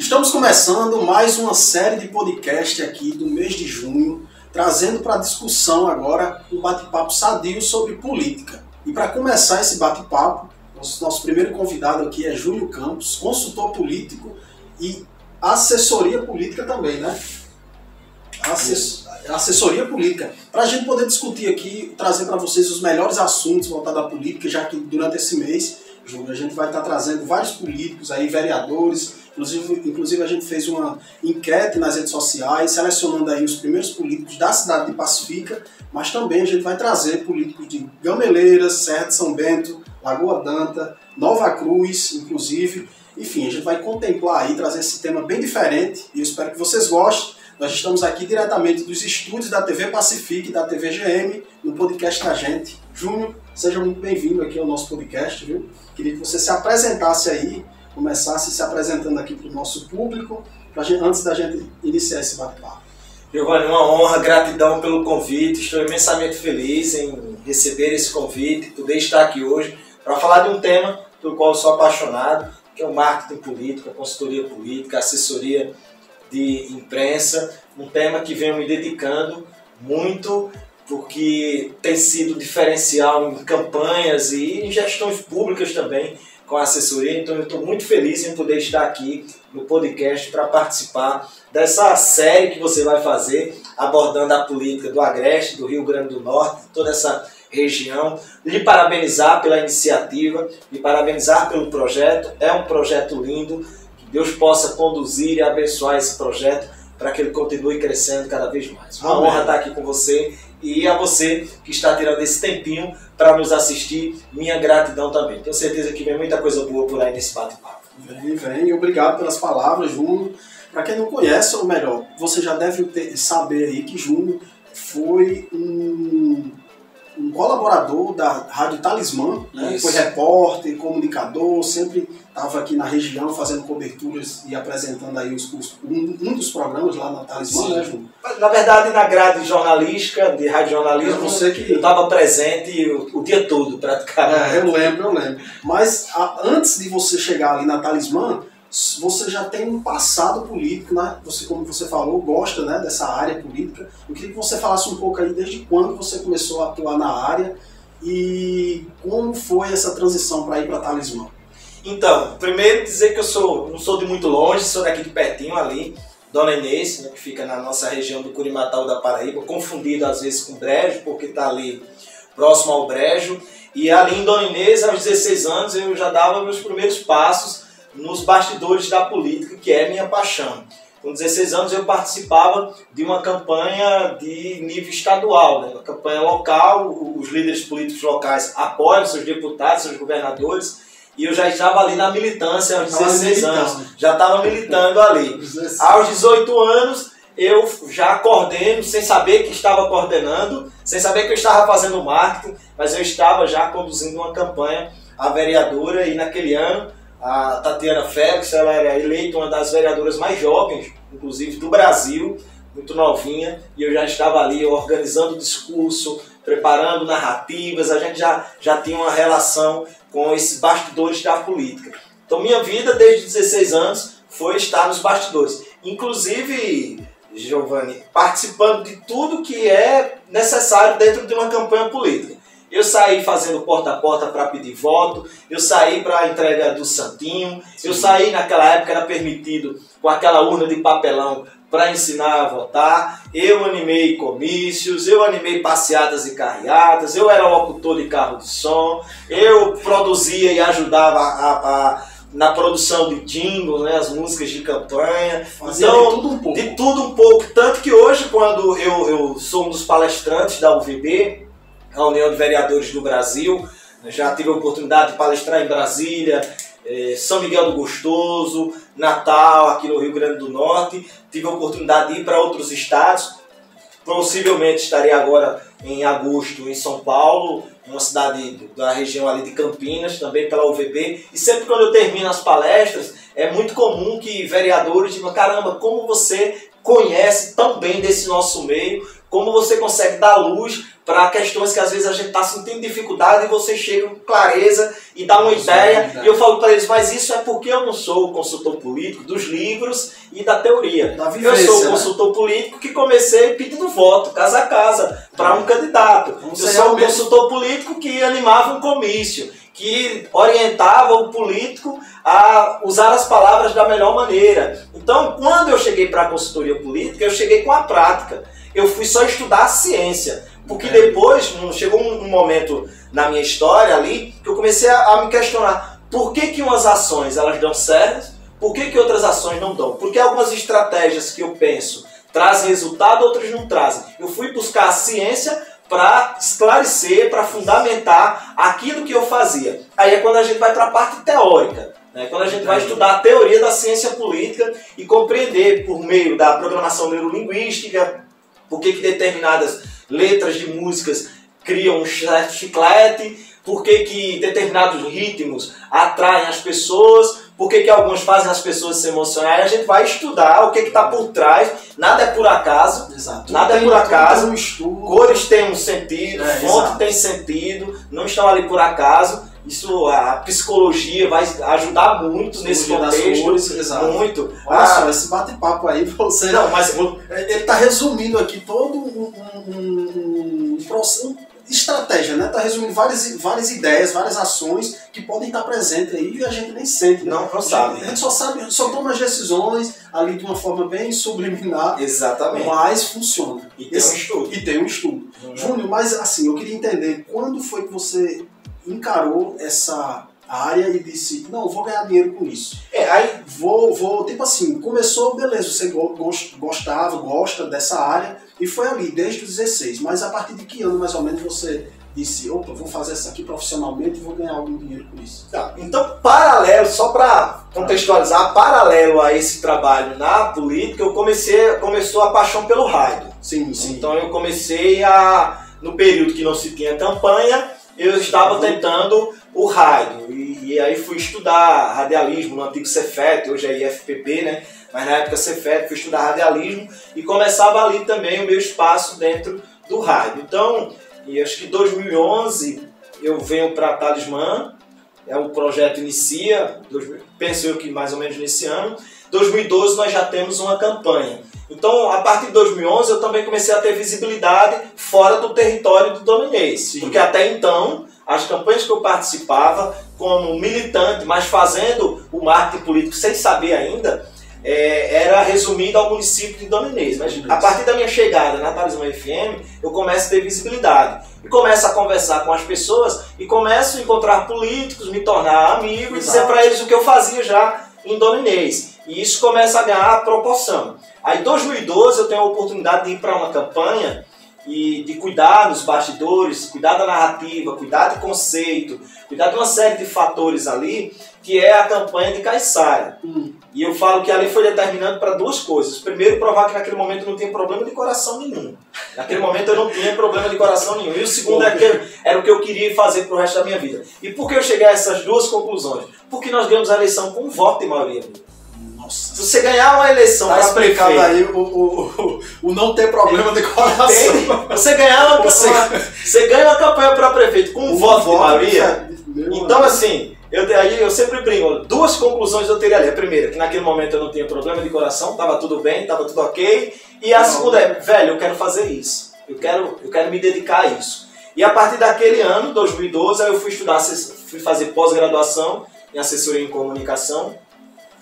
Estamos começando mais uma série de podcast aqui do mês de junho, trazendo para discussão agora um bate-papo sadio sobre política. E para começar esse bate-papo, nosso primeiro convidado aqui é Júlio Campos, consultor político e assessoria política também, né? Assessoria política. Para a gente poder discutir aqui, trazer para vocês os melhores assuntos voltados à política, já que durante esse mês, Júlio, a gente vai estar trazendo vários políticos aí, vereadores. Inclusive a gente fez uma enquete nas redes sociais, selecionando aí os primeiros políticos da cidade de Pacifica, mas também a gente vai trazer políticos de Gameleiras, Serra de São Bento, Lagoa d'Anta, Nova Cruz, inclusive. Enfim, a gente vai contemplar aí, trazer esse tema bem diferente e eu espero que vocês gostem. Nós estamos aqui diretamente dos estúdios da TV Pacifica e da TV GM, no podcast da gente. Júnior, seja muito bem-vindo aqui ao nosso podcast, viu? Queria que você se apresentasse aí, começasse se apresentando aqui para o nosso público, antes da gente iniciar esse bate-papo. Giovanni, uma honra, gratidão pelo convite, estou imensamente feliz em receber esse convite, poder estar aqui hoje para falar de um tema pelo qual eu sou apaixonado, que é o marketing político, a consultoria política, a assessoria de imprensa, um tema que venho me dedicando muito, porque tem sido diferencial em campanhas e em gestões públicas também, com a assessoria, então eu estou muito feliz em poder estar aqui no podcast para participar dessa série que você vai fazer, abordando a política do Agreste, do Rio Grande do Norte, toda essa região. Lhe parabenizar pela iniciativa, lhe parabenizar pelo projeto, é um projeto lindo, que Deus possa conduzir e abençoar esse projeto para que ele continue crescendo cada vez mais. Uma honra estar aqui com você e a você que está tirando esse tempinho para nos assistir, minha gratidão também. Tenho certeza que vem muita coisa boa por aí nesse bate-papo. Vem, obrigado pelas palavras, Júnior. Para quem não conhece, ou melhor, você já deve saber aí que Júnior foi um colaborador da Rádio Talismã, né? Foi repórter, comunicador, sempre estava aqui na região fazendo coberturas e apresentando aí um dos programas lá na Talismã, né, Júnior? Na verdade, na grade jornalística, de rádio jornalismo, eu estava presente o dia todo, praticamente. Eu lembro. Mas antes de você chegar ali na Talismã, você já tem um passado político, né? Você, como você falou, gosta, né, dessa área política. Eu queria que você falasse um pouco aí desde quando você começou a atuar na área e como foi essa transição para ir para Talismã. Então, primeiro dizer que eu não sou de muito longe, sou daqui de pertinho ali, Dona Inês, né, que fica na nossa região do Curimatau da Paraíba, confundido às vezes com Brejo, porque está ali próximo ao Brejo. E ali em Dona Inês, aos 16 anos, eu já dava meus primeiros passos nos bastidores da política, que é minha paixão. Com 16 anos eu participava de uma campanha de nível estadual, né? Uma campanha local, os líderes políticos locais apoiam seus deputados, seus governadores, e eu já estava ali na militância aos 16 anos, já estava militando ali. Aos 18 anos eu já coordeno, sem saber que estava coordenando, sem saber que eu estava fazendo marketing, mas eu estava já conduzindo uma campanha à vereadora, e naquele ano a Tatiana Félix, ela era eleita uma das vereadoras mais jovens, inclusive do Brasil, muito novinha, e eu já estava ali organizando discurso, preparando narrativas, a gente já tinha uma relação com esses bastidores da política. Então minha vida desde 16 anos foi estar nos bastidores, inclusive, Giovanni, participando de tudo que é necessário dentro de uma campanha política. Eu saí fazendo porta a porta para pedir voto, eu saí para a entrega do santinho, eu saí naquela época, era permitido com aquela urna de papelão para ensinar a votar, eu animei comícios, eu animei passeadas e carreadas, eu era locutor de carro de som, eu produzia e ajudava na produção de jingle, né, as músicas de campanha, então, de tudo um pouco, tanto que hoje quando eu sou um dos palestrantes da UVB, a União de Vereadores do Brasil, já tive a oportunidade de palestrar em Brasília, São Miguel do Gostoso, Natal, aqui no Rio Grande do Norte, tive a oportunidade de ir para outros estados, possivelmente estarei agora em agosto em São Paulo, uma cidade da região ali de Campinas, também pela UVB, e sempre quando eu termino as palestras, é muito comum que vereadores digam, caramba, como você conhece tão bem desse nosso meio, como você consegue dar luz para questões que às vezes a gente está sentindo dificuldade e você chega com clareza e dá uma ideia. E eu falo para eles, mas isso é porque eu não sou o consultor político dos livros e da teoria. Eu sou o consultor político que comecei pedindo voto, casa a casa, para um candidato. Eu sou o consultor político que animava um comício, que orientava o político a usar as palavras da melhor maneira. Então, quando eu cheguei para a consultoria política, eu cheguei com a prática. Eu fui só estudar a ciência. Porque depois, chegou um momento na minha história ali, que eu comecei a me questionar por que umas ações elas dão certo, por que outras ações não dão. Porque algumas estratégias que eu penso trazem resultado, outras não trazem. Eu fui buscar a ciência para esclarecer, para fundamentar aquilo que eu fazia. Aí é quando a gente vai para a parte teórica, né? Quando a gente vai estudar a teoria da ciência política e compreender por meio da programação neurolinguística por que determinadas letras de músicas criam um chiclete, por que determinados ritmos atraem as pessoas, por que alguns fazem as pessoas se emocionarem. A gente vai estudar o que está por trás. Nada é por acaso. Exato. Nada é por acaso. Um estudo. Cores têm um sentido, fonte tem sentido, não estão ali por acaso. Isso, a psicologia vai ajudar muito nesse contexto. Cores, exato. Muito. Olha só, esse bate-papo aí, você... Não, mas ele está resumindo aqui todo um estratégia, né? Está resumindo várias ideias, várias ações que podem estar presentes aí e a gente nem sente. Não sabe. A gente só toma as decisões ali de uma forma bem subliminar. Exatamente. Mas funciona. E tem um estudo. E tem um estudo. Júnior, mas assim, eu queria entender quando foi que você encarou essa área e disse, não, vou ganhar dinheiro com isso. Aí tipo assim, começou, beleza, você gosta dessa área e foi ali, desde os 16, mas a partir de que ano mais ou menos você disse, opa, vou fazer isso aqui profissionalmente e vou ganhar algum dinheiro com isso? Tá. Então, paralelo, só para contextualizar, paralelo a esse trabalho na política, começou a paixão pelo rádio. Sim. Então eu comecei no período que não se tinha campanha, eu estava tentando o rádio, e aí fui estudar radialismo no antigo Cefet, hoje é IFPB, né? Mas na época Cefet, fui estudar radialismo e começava ali também o meu espaço dentro do rádio. Então, acho que em 2011 eu venho para Talismã, o projeto inicia, penso eu que mais ou menos nesse ano. 2012 nós já temos uma campanha. Então, a partir de 2011 eu também comecei a ter visibilidade fora do território do Dona Inês. Porque até então, as campanhas que eu participava como militante, mas fazendo o marketing político sem saber ainda, era resumido ao município de Dona Inês. Mas a partir da minha chegada na Talismã FM, eu começo a ter visibilidade. E começo a conversar com as pessoas e começo a encontrar políticos, me tornar amigo e dizer para eles o que eu fazia já em Dona Inês. E isso começa a ganhar proporção. Aí em 2012 eu tenho a oportunidade de ir para uma campanha e de cuidar dos bastidores, cuidar da narrativa, cuidar do conceito, cuidar de uma série de fatores ali, que é a campanha de Caiçara. E eu falo que ali foi determinante para duas coisas. Primeiro, provar que naquele momento eu não tinha problema de coração nenhum. Naquele momento eu não tinha problema de coração nenhum. E o segundo era o que eu queria fazer para o resto da minha vida. E por que eu cheguei a essas duas conclusões? Porque nós ganhamos a eleição com um voto de maioria. Nossa. Se você ganhar uma eleição para explicado aí o não ter problema de coração. Você ganha uma campanha para prefeito com um voto de maioria. Então assim, eu sempre brinco, duas conclusões eu teria ali. A primeira, que naquele momento eu não tinha problema de coração, estava tudo bem, estava tudo ok. E a segunda é, velho, eu quero fazer isso. Eu quero me dedicar a isso. E a partir daquele ano, 2012, eu fui fazer pós-graduação em assessoria em comunicação.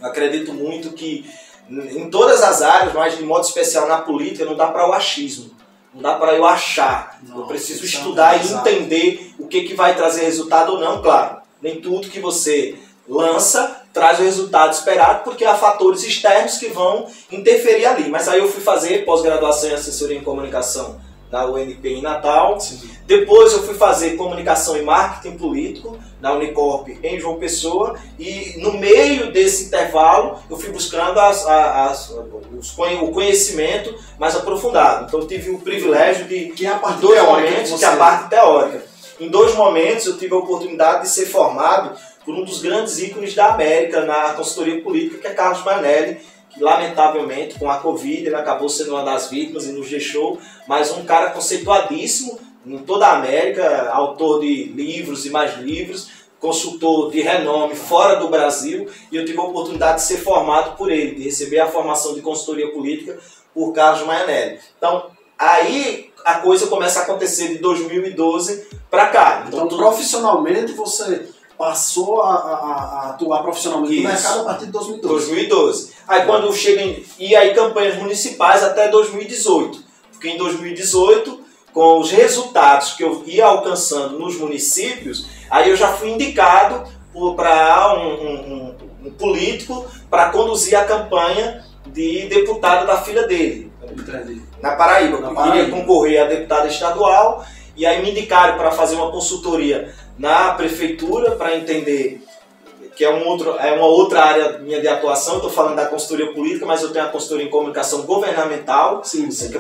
Eu acredito muito que em todas as áreas, mas de modo especial na política, não dá para o achismo. Não dá para eu achar. Eu preciso estudar e entender o que vai trazer resultado ou não. Claro, nem tudo que você lança traz o resultado esperado, porque há fatores externos que vão interferir ali. Mas aí eu fui fazer pós-graduação em assessoria em comunicação na UNP em Natal. Sim. Depois eu fui fazer comunicação e marketing político na Unicorp em João Pessoa, e no meio desse intervalo eu fui buscando o conhecimento mais aprofundado. Então eu tive o privilégio de, que é a parte dois momentos, que é a parte teórica. Em 2 momentos eu tive a oportunidade de ser formado por um dos grandes ícones da América na consultoria política, que é Carlos Mainelli, que lamentavelmente com a Covid ele acabou sendo uma das vítimas e nos deixou, mas um cara conceituadíssimo em toda a América, autor de livros e mais livros, consultor de renome fora do Brasil, e eu tive a oportunidade de ser formado por ele, de receber a formação de consultoria política por Carlos Maianelli. Então, aí a coisa começa a acontecer de 2012 para cá. Então profissionalmente você passou a atuar profissionalmente no mercado a partir de 2012. 2012. Aí quando chega e aí campanhas municipais até 2018. Porque em 2018, com os resultados que eu ia alcançando nos municípios, aí eu já fui indicado para um político para conduzir a campanha de deputado da filha dele. Entendi. Na Paraíba. Eu queria concorrer a deputado estadual e aí me indicaram para fazer uma consultoria na prefeitura para entender que é uma outra área minha de atuação. Eu estou falando da consultoria política, mas eu tenho a consultoria em comunicação governamental,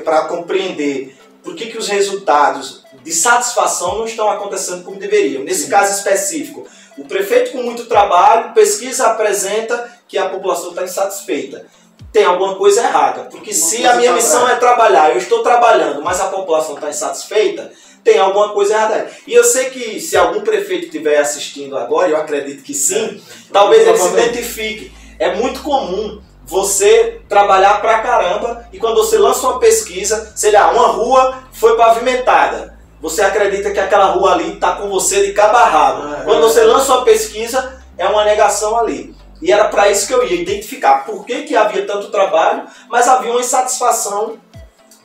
para compreender por que os resultados de satisfação não estão acontecendo como deveriam. Nesse caso específico, o prefeito com muito trabalho, pesquisa apresenta que a população está insatisfeita. Tem alguma coisa errada, porque se a minha missão é trabalhar, eu estou trabalhando, mas a população está insatisfeita, tem alguma coisa errada. E eu sei que se algum prefeito estiver assistindo agora, eu acredito que sim, talvez ele se identifique. É muito comum você trabalhar pra caramba e quando você lança uma pesquisa, sei lá, uma rua foi pavimentada. Você acredita que aquela rua ali está com você de cabo a rabo. Quando você lança uma pesquisa, é uma negação ali. E era para isso que eu ia identificar por que havia tanto trabalho, mas havia uma insatisfação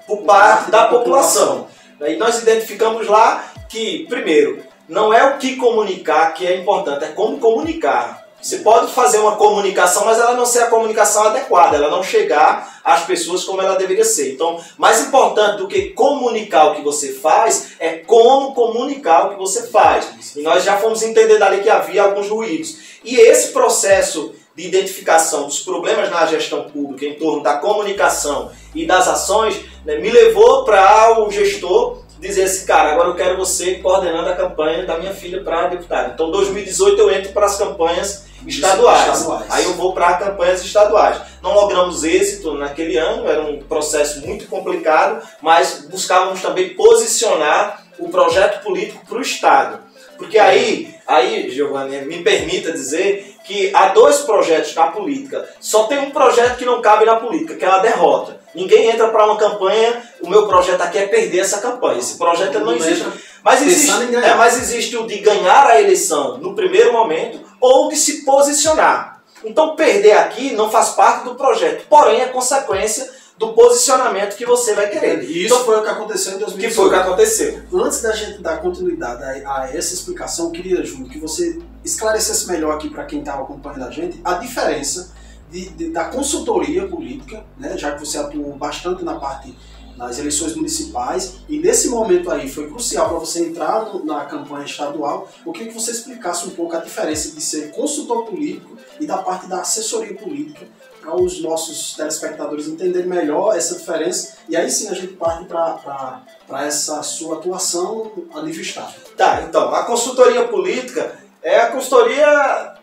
por parte da população. E nós identificamos lá que, primeiro, não é o que comunicar que é importante, é como comunicar. Você pode fazer uma comunicação, mas ela não ser a comunicação adequada, ela não chegar às pessoas como ela deveria ser. Então, mais importante do que comunicar o que você faz, é como comunicar o que você faz. E nós já fomos entender dali que havia alguns ruídos. E esse processo de identificação dos problemas na gestão pública em torno da comunicação e das ações, né, me levou para o gestor dizer assim, cara, agora eu quero você coordenando a campanha da minha filha para deputado. Então, em 2018 eu entro para as campanhas estaduais. Aí eu vou para campanhas estaduais. Não logramos êxito naquele ano, era um processo muito complicado, mas buscávamos também posicionar o projeto político para o Estado. Porque aí, Giovanni, me permita dizer que há dois projetos na política. Só tem um projeto que não cabe na política, que é a derrota. Ninguém entra para uma campanha, o meu projeto aqui é perder essa campanha. Esse projeto não existe. Mas existe o de ganhar a eleição no primeiro momento ou de se posicionar. Então perder aqui não faz parte do projeto, porém é consequência do posicionamento que você vai querer. E isso foi o que aconteceu em 2018. Que foi o que aconteceu. Antes da gente dar continuidade a essa explicação, eu queria, Júlio, que você esclarecesse melhor aqui para quem estava acompanhando a gente a diferença da consultoria política, né, já que você atuou bastante na parte das eleições municipais, e nesse momento aí foi crucial para você entrar na campanha estadual. Eu queria que você explicasse um pouco a diferença de ser consultor político e da parte da assessoria política, para os nossos telespectadores entenderem melhor essa diferença, e aí sim a gente parte para essa sua atuação a nível Estado. Tá, então, a consultoria política é a consultoria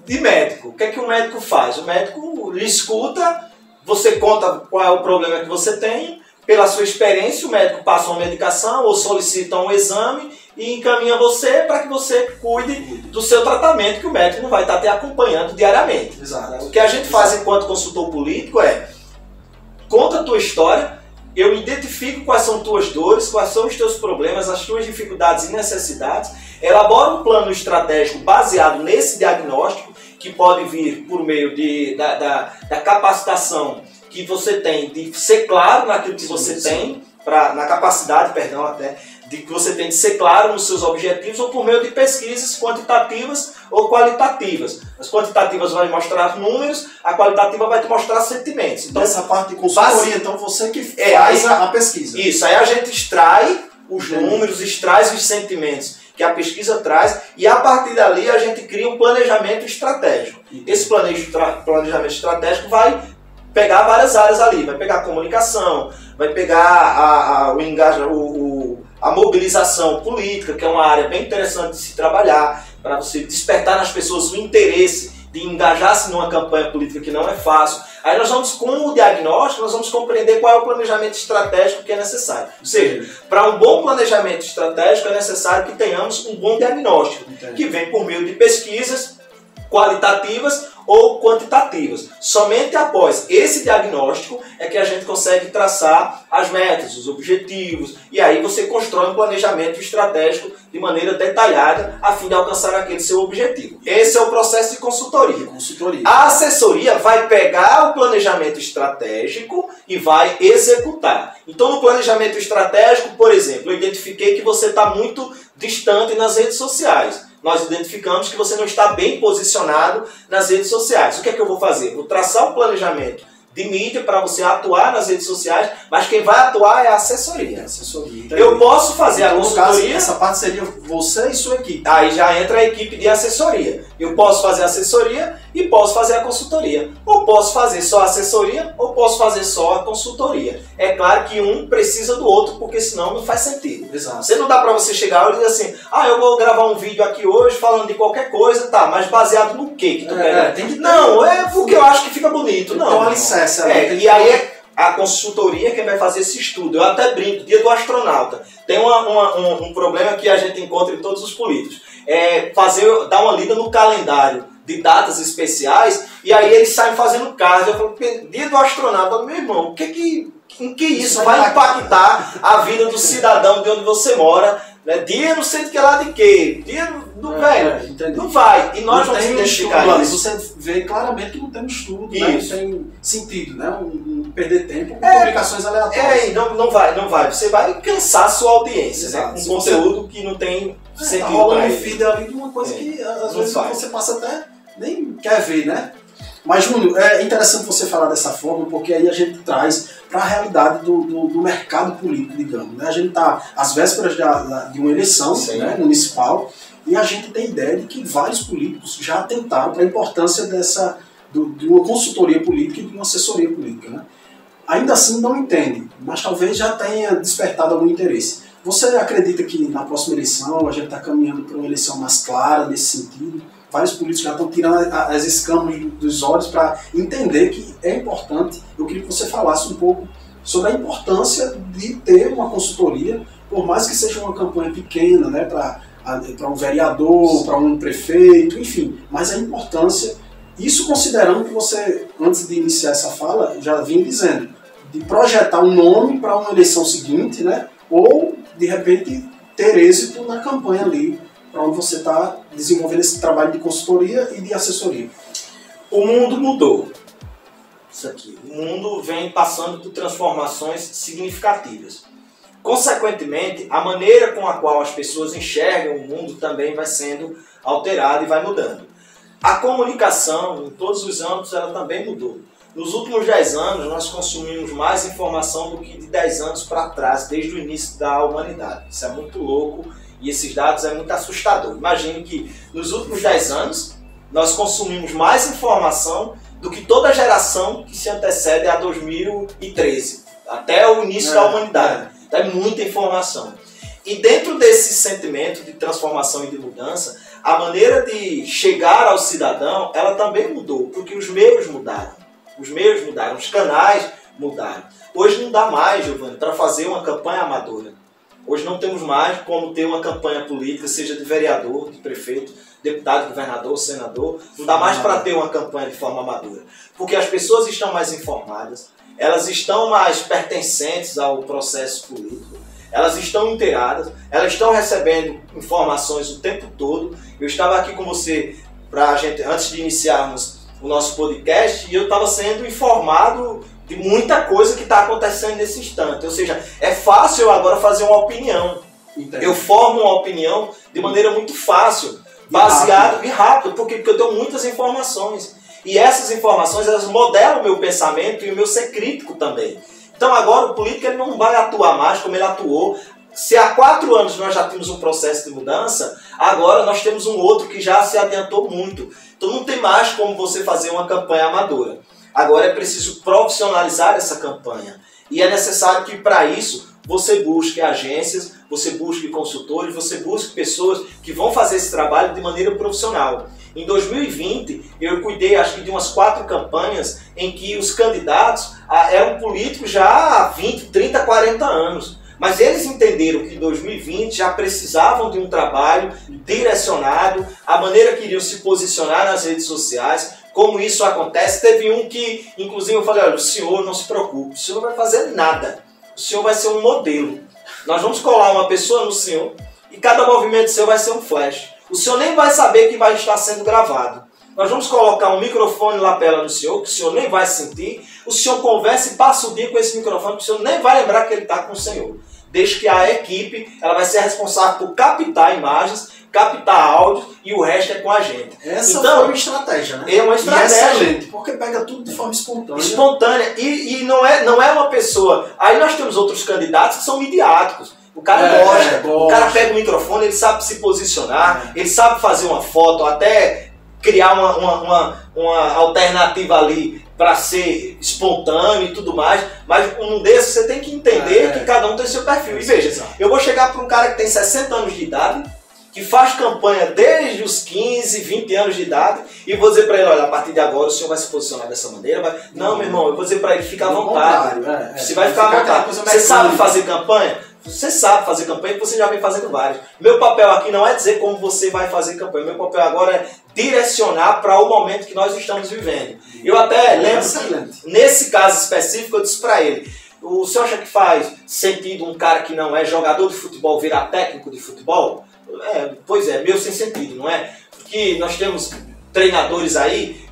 de médico. O que é que o médico faz? O médico lhe escuta, você conta qual é o problema que você tem, pela sua experiência o médico passa uma medicação ou solicita um exame e encaminha você para que você cuide do seu tratamento, que o médico não vai estar te acompanhando diariamente. Exato. O que a gente faz enquanto consultor político é, conta a tua história, eu identifico quais são tuas dores, quais são os teus problemas, as tuas dificuldades e necessidades, elabora um plano estratégico baseado nesse diagnóstico, que pode vir por meio da capacitação que você tem, de ser claro naquilo que você tem, na capacidade, perdão, até, de que você tem de ser claro nos seus objetivos, ou por meio de pesquisas quantitativas ou qualitativas. As quantitativas vão mostrar números, a qualitativa vai te mostrar sentimentos. Então, essa parte de consultoria, então você que faz a pesquisa. Isso, aí a gente extrai os números, extrai os sentimentos que a pesquisa traz, e a partir dali a gente cria um planejamento estratégico. Esse planejamento estratégico vai pegar várias áreas ali, vai pegar a comunicação, vai pegar a mobilização política, que é uma área bem interessante de se trabalhar, para você despertar nas pessoas o interesse de engajar-se numa campanha política que não é fácil. Aí nós vamos, com o diagnóstico, nós vamos compreender qual é o planejamento estratégico que é necessário. Ou seja, para um bom planejamento estratégico é necessário que tenhamos um bom diagnóstico, que vem por meio de pesquisas qualitativas ou quantitativas. Somente após esse diagnóstico é que a gente consegue traçar as metas, os objetivos, e aí você constrói um planejamento estratégico de maneira detalhada a fim de alcançar aquele seu objetivo. Esse é o processo de consultoria. A assessoria vai pegar o planejamento estratégico e vai executar. Então, no planejamento estratégico, por exemplo, eu identifiquei que você está muito distante nas redes sociais. Nós identificamos que você não está bem posicionado nas redes sociais. O que é que eu vou fazer? Vou traçar um planejamento de mídia para você atuar nas redes sociais, mas quem vai atuar é a assessoria. Eu posso fazer a consultoria. Caso, essa parte seria você e sua equipe. Aí já entra a equipe de assessoria. Eu posso fazer a assessoria e posso fazer a consultoria. Ou posso fazer só a assessoria ou posso fazer só a consultoria. É claro que um precisa do outro, porque senão não faz sentido. Exato. Você não dá para você chegar e dizer assim, eu vou gravar um vídeo aqui hoje falando de qualquer coisa, tá, mas baseado no que tu quer? Não, é porque eu acho que fica bonito. Não, alicerce. E aí é a consultoria quem vai fazer esse estudo. Eu até brinco, dia do astronauta. Tem um problema que a gente encontra em todos os políticos. É dar uma lida no calendário de datas especiais e aí eles saem fazendo cards. Eu falo, dia do astronauta, meu irmão, em que isso vai impactar a vida do cidadão de onde você mora? Né? Dia não sei de que lá de quê. Dia do velho. Não vai. E nós vamos identificar isso. Você vê claramente que não tem estudo, né? Não tem sentido, né? Perder tempo com publicações aleatórias. Não vai. Você vai cansar a sua audiência, né? Com conteúdo que não tem sentido. Tá rolando um feed ali de uma coisa que às vezes você passa até nem quer ver, né? Mas, Júnior, é interessante você falar dessa forma, porque aí a gente traz para a realidade do mercado político, digamos. Né? A gente está às vésperas de uma eleição, né, municipal, e a gente tem ideia de que vários políticos já atentaram para a importância de uma consultoria política e de uma assessoria política. Né? Ainda assim não entende, mas talvez já tenha despertado algum interesse. Você acredita que na próxima eleição a gente está caminhando para uma eleição mais clara nesse sentido? Vários políticos já estão tirando as escamas dos olhos para entender que é importante. Eu queria que você falasse um pouco sobre a importância de ter uma consultoria, por mais que seja uma campanha pequena, né, para um vereador, para um prefeito, enfim, mas a importância, isso considerando que você, antes de iniciar essa fala, já vinha dizendo, de projetar um nome para uma eleição seguinte, né, ou, de repente, ter êxito na campanha ali, para onde você está desenvolvendo esse trabalho de consultoria e de assessoria. O mundo mudou. Isso aqui. O mundo vem passando por transformações significativas. Consequentemente, a maneira com a qual as pessoas enxergam o mundo também vai sendo alterada e vai mudando. A comunicação, em todos os âmbitos, ela também mudou. Nos últimos 10 anos, nós consumimos mais informação do que de 10 anos para trás, desde o início da humanidade. Isso é muito louco. E esses dados é muito assustador. Imagine que nos últimos 10 anos nós consumimos mais informação do que toda a geração que se antecede a 2013, até o início da humanidade. Então é muita informação. E dentro desse sentimento de transformação e de mudança, a maneira de chegar ao cidadão, ela também mudou, porque os meios mudaram. Os canais mudaram. Hoje não dá mais, Giovanni, para fazer uma campanha amadora. Hoje não temos mais como ter uma campanha política, seja de vereador, de prefeito, deputado, governador, senador. Não dá mais para ter uma campanha de forma amadora. Porque as pessoas estão mais informadas, elas estão mais pertencentes ao processo político, elas estão inteiradas, elas estão recebendo informações o tempo todo. Eu estava aqui com você, antes de iniciarmos o nosso podcast, e eu estava sendo informado de muita coisa que está acontecendo nesse instante. Ou seja, é fácil eu agora fazer uma opinião. Entendi. Eu formo uma opinião de maneira muito fácil, baseado e rápido, porque eu tenho muitas informações. E essas informações, elas modelam o meu pensamento e o meu ser crítico também. Então agora o político ele não vai atuar mais como ele atuou. Se há 4 anos nós já tínhamos um processo de mudança, agora nós temos um outro que já se adiantou muito. Então não tem mais como você fazer uma campanha amadora. Agora é preciso profissionalizar essa campanha. E é necessário que, para isso, você busque agências, você busque consultores, você busque pessoas que vão fazer esse trabalho de maneira profissional. Em 2020, eu cuidei, acho que de umas 4 campanhas em que os candidatos eram políticos já há 20, 30, 40 anos. Mas eles entenderam que em 2020 já precisavam de um trabalho direcionado, a maneira que iriam se posicionar nas redes sociais, como isso acontece. Teve um que, inclusive, eu falei, olha, o senhor não se preocupe, o senhor não vai fazer nada, o senhor vai ser um modelo. Nós vamos colar uma pessoa no senhor e cada movimento seu vai ser um flash. O senhor nem vai saber que vai estar sendo gravado. Nós vamos colocar um microfone lapela no senhor, que o senhor nem vai sentir. O senhor conversa e passa o dia com esse microfone, que o senhor nem vai lembrar que ele está com o senhor. Desde que a equipe ela vai ser responsável por captar imagens, captar áudios e o resto é com a gente. Essa então, foi uma estratégia, né? É uma estratégia. E excelente, porque pega tudo de forma espontânea. Espontânea. E não é uma pessoa... Aí nós temos outros candidatos que são midiáticos. O cara gosta. O cara pega o microfone, ele sabe se posicionar, ele sabe fazer uma foto, até criar uma alternativa ali para ser espontâneo e tudo mais, mas um desses você tem que entender que cada um tem seu perfil. E veja, eu vou chegar para um cara que tem 60 anos de idade, que faz campanha desde os 15, 20 anos de idade, e vou dizer para ele, olha, a partir de agora o senhor vai se posicionar dessa maneira? Não, meu irmão, eu vou dizer para ele, fica à vontade. Você vai ficar à vontade. Você sabe fazer campanha? Você sabe fazer campanha, você já vem fazendo várias. Meu papel aqui não é dizer como você vai fazer campanha. Meu papel agora é direcionar para o momento que nós estamos vivendo. Eu até lembro que, nesse caso específico, eu disse para ele, o senhor acha que faz sentido um cara que não é jogador de futebol virar técnico de futebol? Pois é, meio sem sentido, não é? Porque nós temos treinadores aí,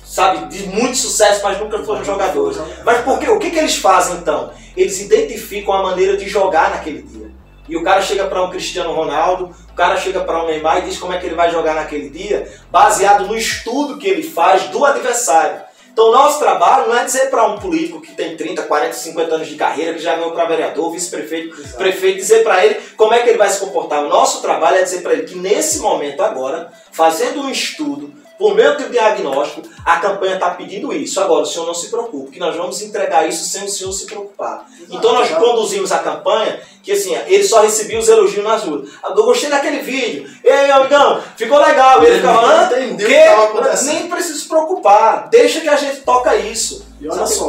sabe, de muito sucesso, mas nunca foram jogadores. Mas por quê? O que eles fazem então? Eles identificam a maneira de jogar naquele dia. E o cara chega para um Cristiano Ronaldo, o cara chega para um Neymar e diz como é que ele vai jogar naquele dia, baseado no estudo que ele faz do adversário. Então o nosso trabalho não é dizer para um político que tem 30, 40, 50 anos de carreira, que já ganhou para vereador, vice-prefeito, prefeito, dizer para ele como é que ele vai se comportar. O nosso trabalho é dizer para ele que nesse momento agora, fazendo um estudo, por meio do diagnóstico, a campanha está pedindo isso. Agora, o senhor não se preocupe, que nós vamos entregar isso sem o senhor se preocupar. Então nós conduzimos a campanha, que assim, ele só recebia os elogios nas ruas. Eu gostei daquele vídeo. Ei, amigão, ficou legal. Ele ficava, nem precisa se preocupar. Deixa que a gente toca isso.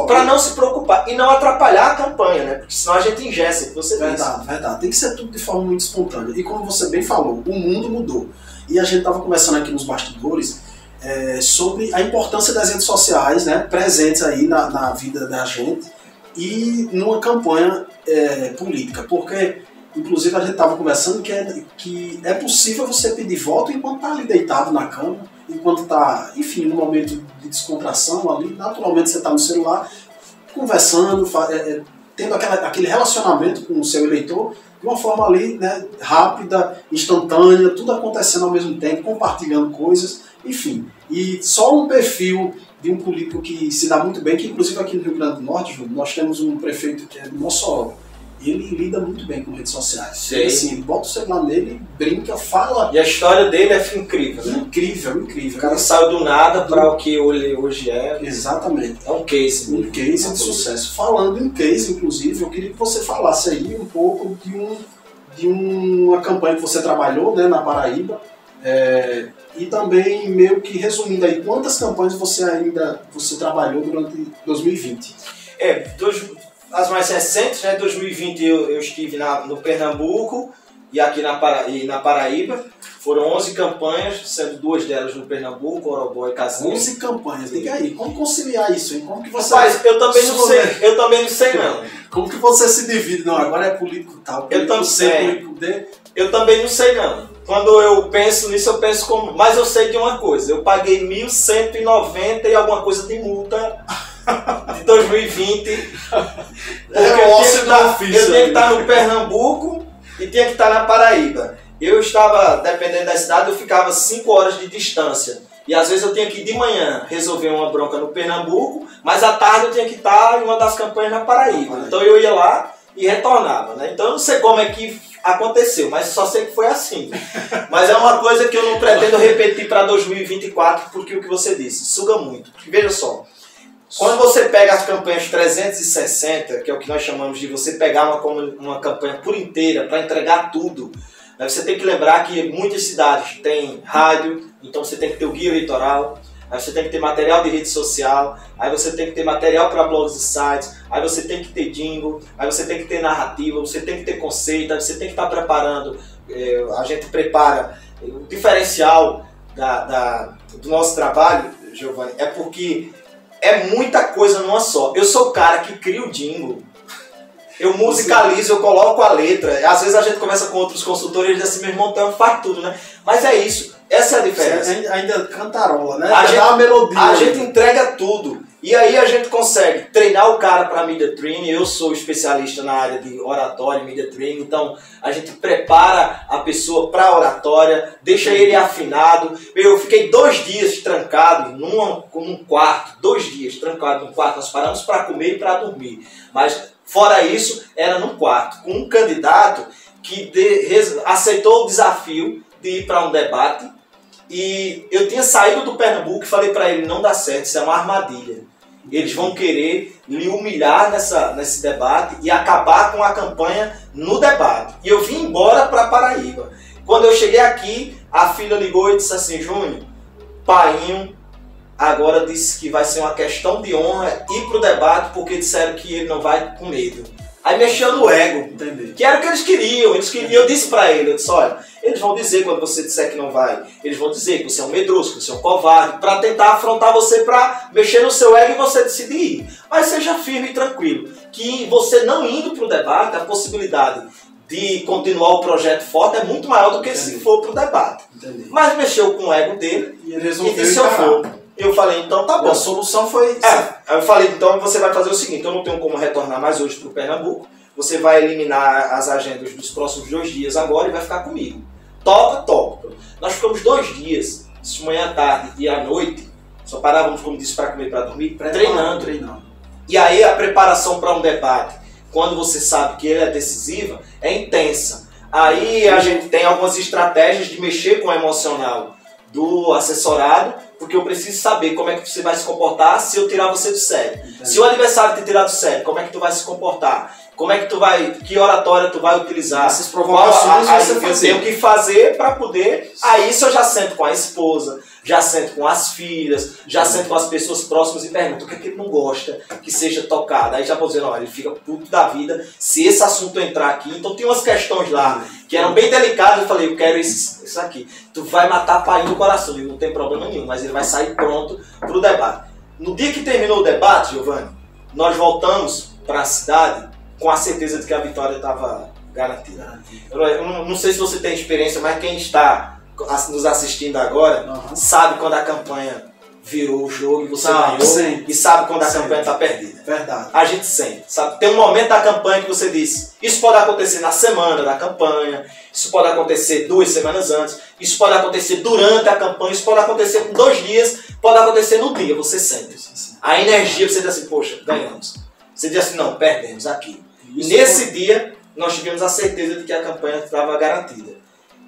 Para não se preocupar e não atrapalhar a campanha, né? Porque senão a gente ingessa, que você disse. Verdade. Tem que ser tudo de forma muito espontânea. E como você bem falou, o mundo mudou. E a gente estava conversando aqui nos bastidores sobre a importância das redes sociais, né, presentes aí na vida da gente e numa campanha política, porque inclusive a gente estava conversando que é possível você pedir voto enquanto está ali deitado na cama, enquanto está, enfim, no momento de descontração ali, naturalmente você está no celular conversando, tendo aquele relacionamento com o seu eleitor de uma forma ali, né, rápida, instantânea, tudo acontecendo ao mesmo tempo, compartilhando coisas, enfim. E só um perfil de um político que se dá muito bem, que inclusive aqui no Rio Grande do Norte, Júlio, nós temos um prefeito que é de Mossoró. Ele lida muito bem com redes sociais. Ele, assim, bota o celular nele, brinca, fala. E a história dele é incrível, né? Incrível. O cara saiu do nada para o que ele hoje é. Exatamente. É um case. Um case de sucesso. Falando em case, inclusive, eu queria que você falasse aí um pouco de uma campanha que você trabalhou, né, na Paraíba. E também, meio que resumindo aí, quantas campanhas você trabalhou durante 2020? As mais recentes, né? 2020 eu estive no Pernambuco e aqui na Paraíba. Foram 11 campanhas, sendo 2 delas no Pernambuco, Orobó e Casinha. 11 campanhas, diga aí, como conciliar isso, hein? Como que você... Rapaz, eu também não sei não. Como que você se divide? Não, agora é político tal, político C, político D. Eu também não sei não. Quando eu penso nisso, eu penso como... Mas eu sei de uma coisa, eu paguei 1.190 e alguma coisa de multa de 2020. Porque eu tinha que estar no Pernambuco e tinha que estar na Paraíba. Eu estava, dependendo da cidade, eu ficava 5 horas de distância. E às vezes eu tinha que ir de manhã resolver uma bronca no Pernambuco, mas à tarde eu tinha que estar em uma das campanhas na Paraíba. Então eu ia lá e retornava, né? Então eu não sei como é que aconteceu, mas só sei que foi assim. Mas é uma coisa que eu não pretendo repetir para 2024, porque o que você disse, suga muito. Porque veja só, quando você pega as campanhas 360, que é o que nós chamamos de você pegar uma campanha por inteira para entregar tudo, Você tem que lembrar que muitas cidades têm rádio, então você tem que ter o guia eleitoral, aí você tem que ter material de rede social, aí você tem que ter material para blogs e sites, aí você tem que ter jingle, aí você tem que ter narrativa, você tem que ter conceito, aí você tem que estar preparando, a gente prepara o diferencial do nosso trabalho, Giovanni, é porque é muita coisa numa só. Eu sou o cara que cria o jingle, eu musicalizo, eu coloco a letra. Às vezes a gente conversa com outros consultores e eles dizem assim, meu irmão, então faz tudo, né? Mas é isso, essa é a diferença. Você ainda cantarola, né? A gente, dá uma melodia. A gente entrega tudo. E aí a gente consegue treinar o cara para media training. Eu sou especialista na área de oratória e media training, então a gente prepara a pessoa para oratória, deixa ele afinado. Eu fiquei 2 dias trancado num quarto, 2 dias trancado num quarto. Nós paramos para comer e para dormir. Mas fora isso, era num quarto com um candidato que aceitou o desafio de ir para um debate. E eu tinha saído do Pernambuco e falei para ele, não dá certo, isso é uma armadilha. Eles vão querer lhe humilhar nesse debate e acabar com a campanha no debate. E eu vim embora para Paraíba. Quando eu cheguei aqui, a filha ligou e disse assim, Júnior, painho agora disse que vai ser uma questão de honra ir para o debate porque disseram que ele não vai com medo. Aí mexeu no ego. Entendi. Que era o que eles queriam. Eu disse pra ele, eu disse, olha, eles vão dizer quando você disser que não vai, eles vão dizer que você é um medroso, que você é um covarde, pra tentar afrontar você, pra mexer no seu ego e você decidir ir. Mas seja firme e tranquilo, que você não indo pro debate, a possibilidade de continuar o projeto forte é muito maior do que se for pro debate. Entendi. Mas mexeu com o ego dele e ele resolveu disse, eu vou. Eu falei, então tá bom. A solução foi... eu falei, então você vai fazer o seguinte, eu não tenho como retornar mais hoje pro Pernambuco, você vai eliminar as agendas dos próximos 2 dias agora e vai ficar comigo. Topa, topa. Nós ficamos 2 dias, de manhã à tarde e à noite, só parávamos, como disse, para comer e para dormir, treinando. E aí a preparação para um debate, quando você sabe que ele é decisiva, é intensa. Aí a gente tem algumas estratégias de mexer com o emocional do assessorado, porque eu preciso saber como é que você vai se comportar se eu tirar você do sério. Entendi. Se o adversário te tirar do sério, como é que tu vai se comportar? Como é que tu vai, que oratória tu vai utilizar? Essas provocações eu tenho que fazer para poder. Aí isso eu já sento com a esposa, já sento com as filhas, já sento com as pessoas próximas e pergunto o que é que ele não gosta que seja tocado. Aí já vou dizendo, olha, ele fica puto da vida se esse assunto entrar aqui. Então tem umas questões lá que eram bem delicadas. Eu falei, eu quero isso aqui. Tu vai matar pai no coração, e não tem problema nenhum, mas ele vai sair pronto para o debate. No dia que terminou o debate, Giovanni, nós voltamos para a cidade com a certeza de que a vitória estava garantida. Eu não sei se você tem experiência, mas quem está nos assistindo agora sabe quando a campanha virou o jogo e você ganhou, e sabe quando a campanha está perdida. Verdade. A gente sente, sabe? Tem um momento da campanha que você diz, isso pode acontecer na semana da campanha, isso pode acontecer 2 semanas antes, isso pode acontecer durante a campanha, isso pode acontecer com 2 dias, pode acontecer no dia, você sente. A energia, você diz assim, poxa, ganhamos. Você diz assim, não, perdemos aqui. E nesse dia, nós tivemos a certeza de que a campanha estava garantida.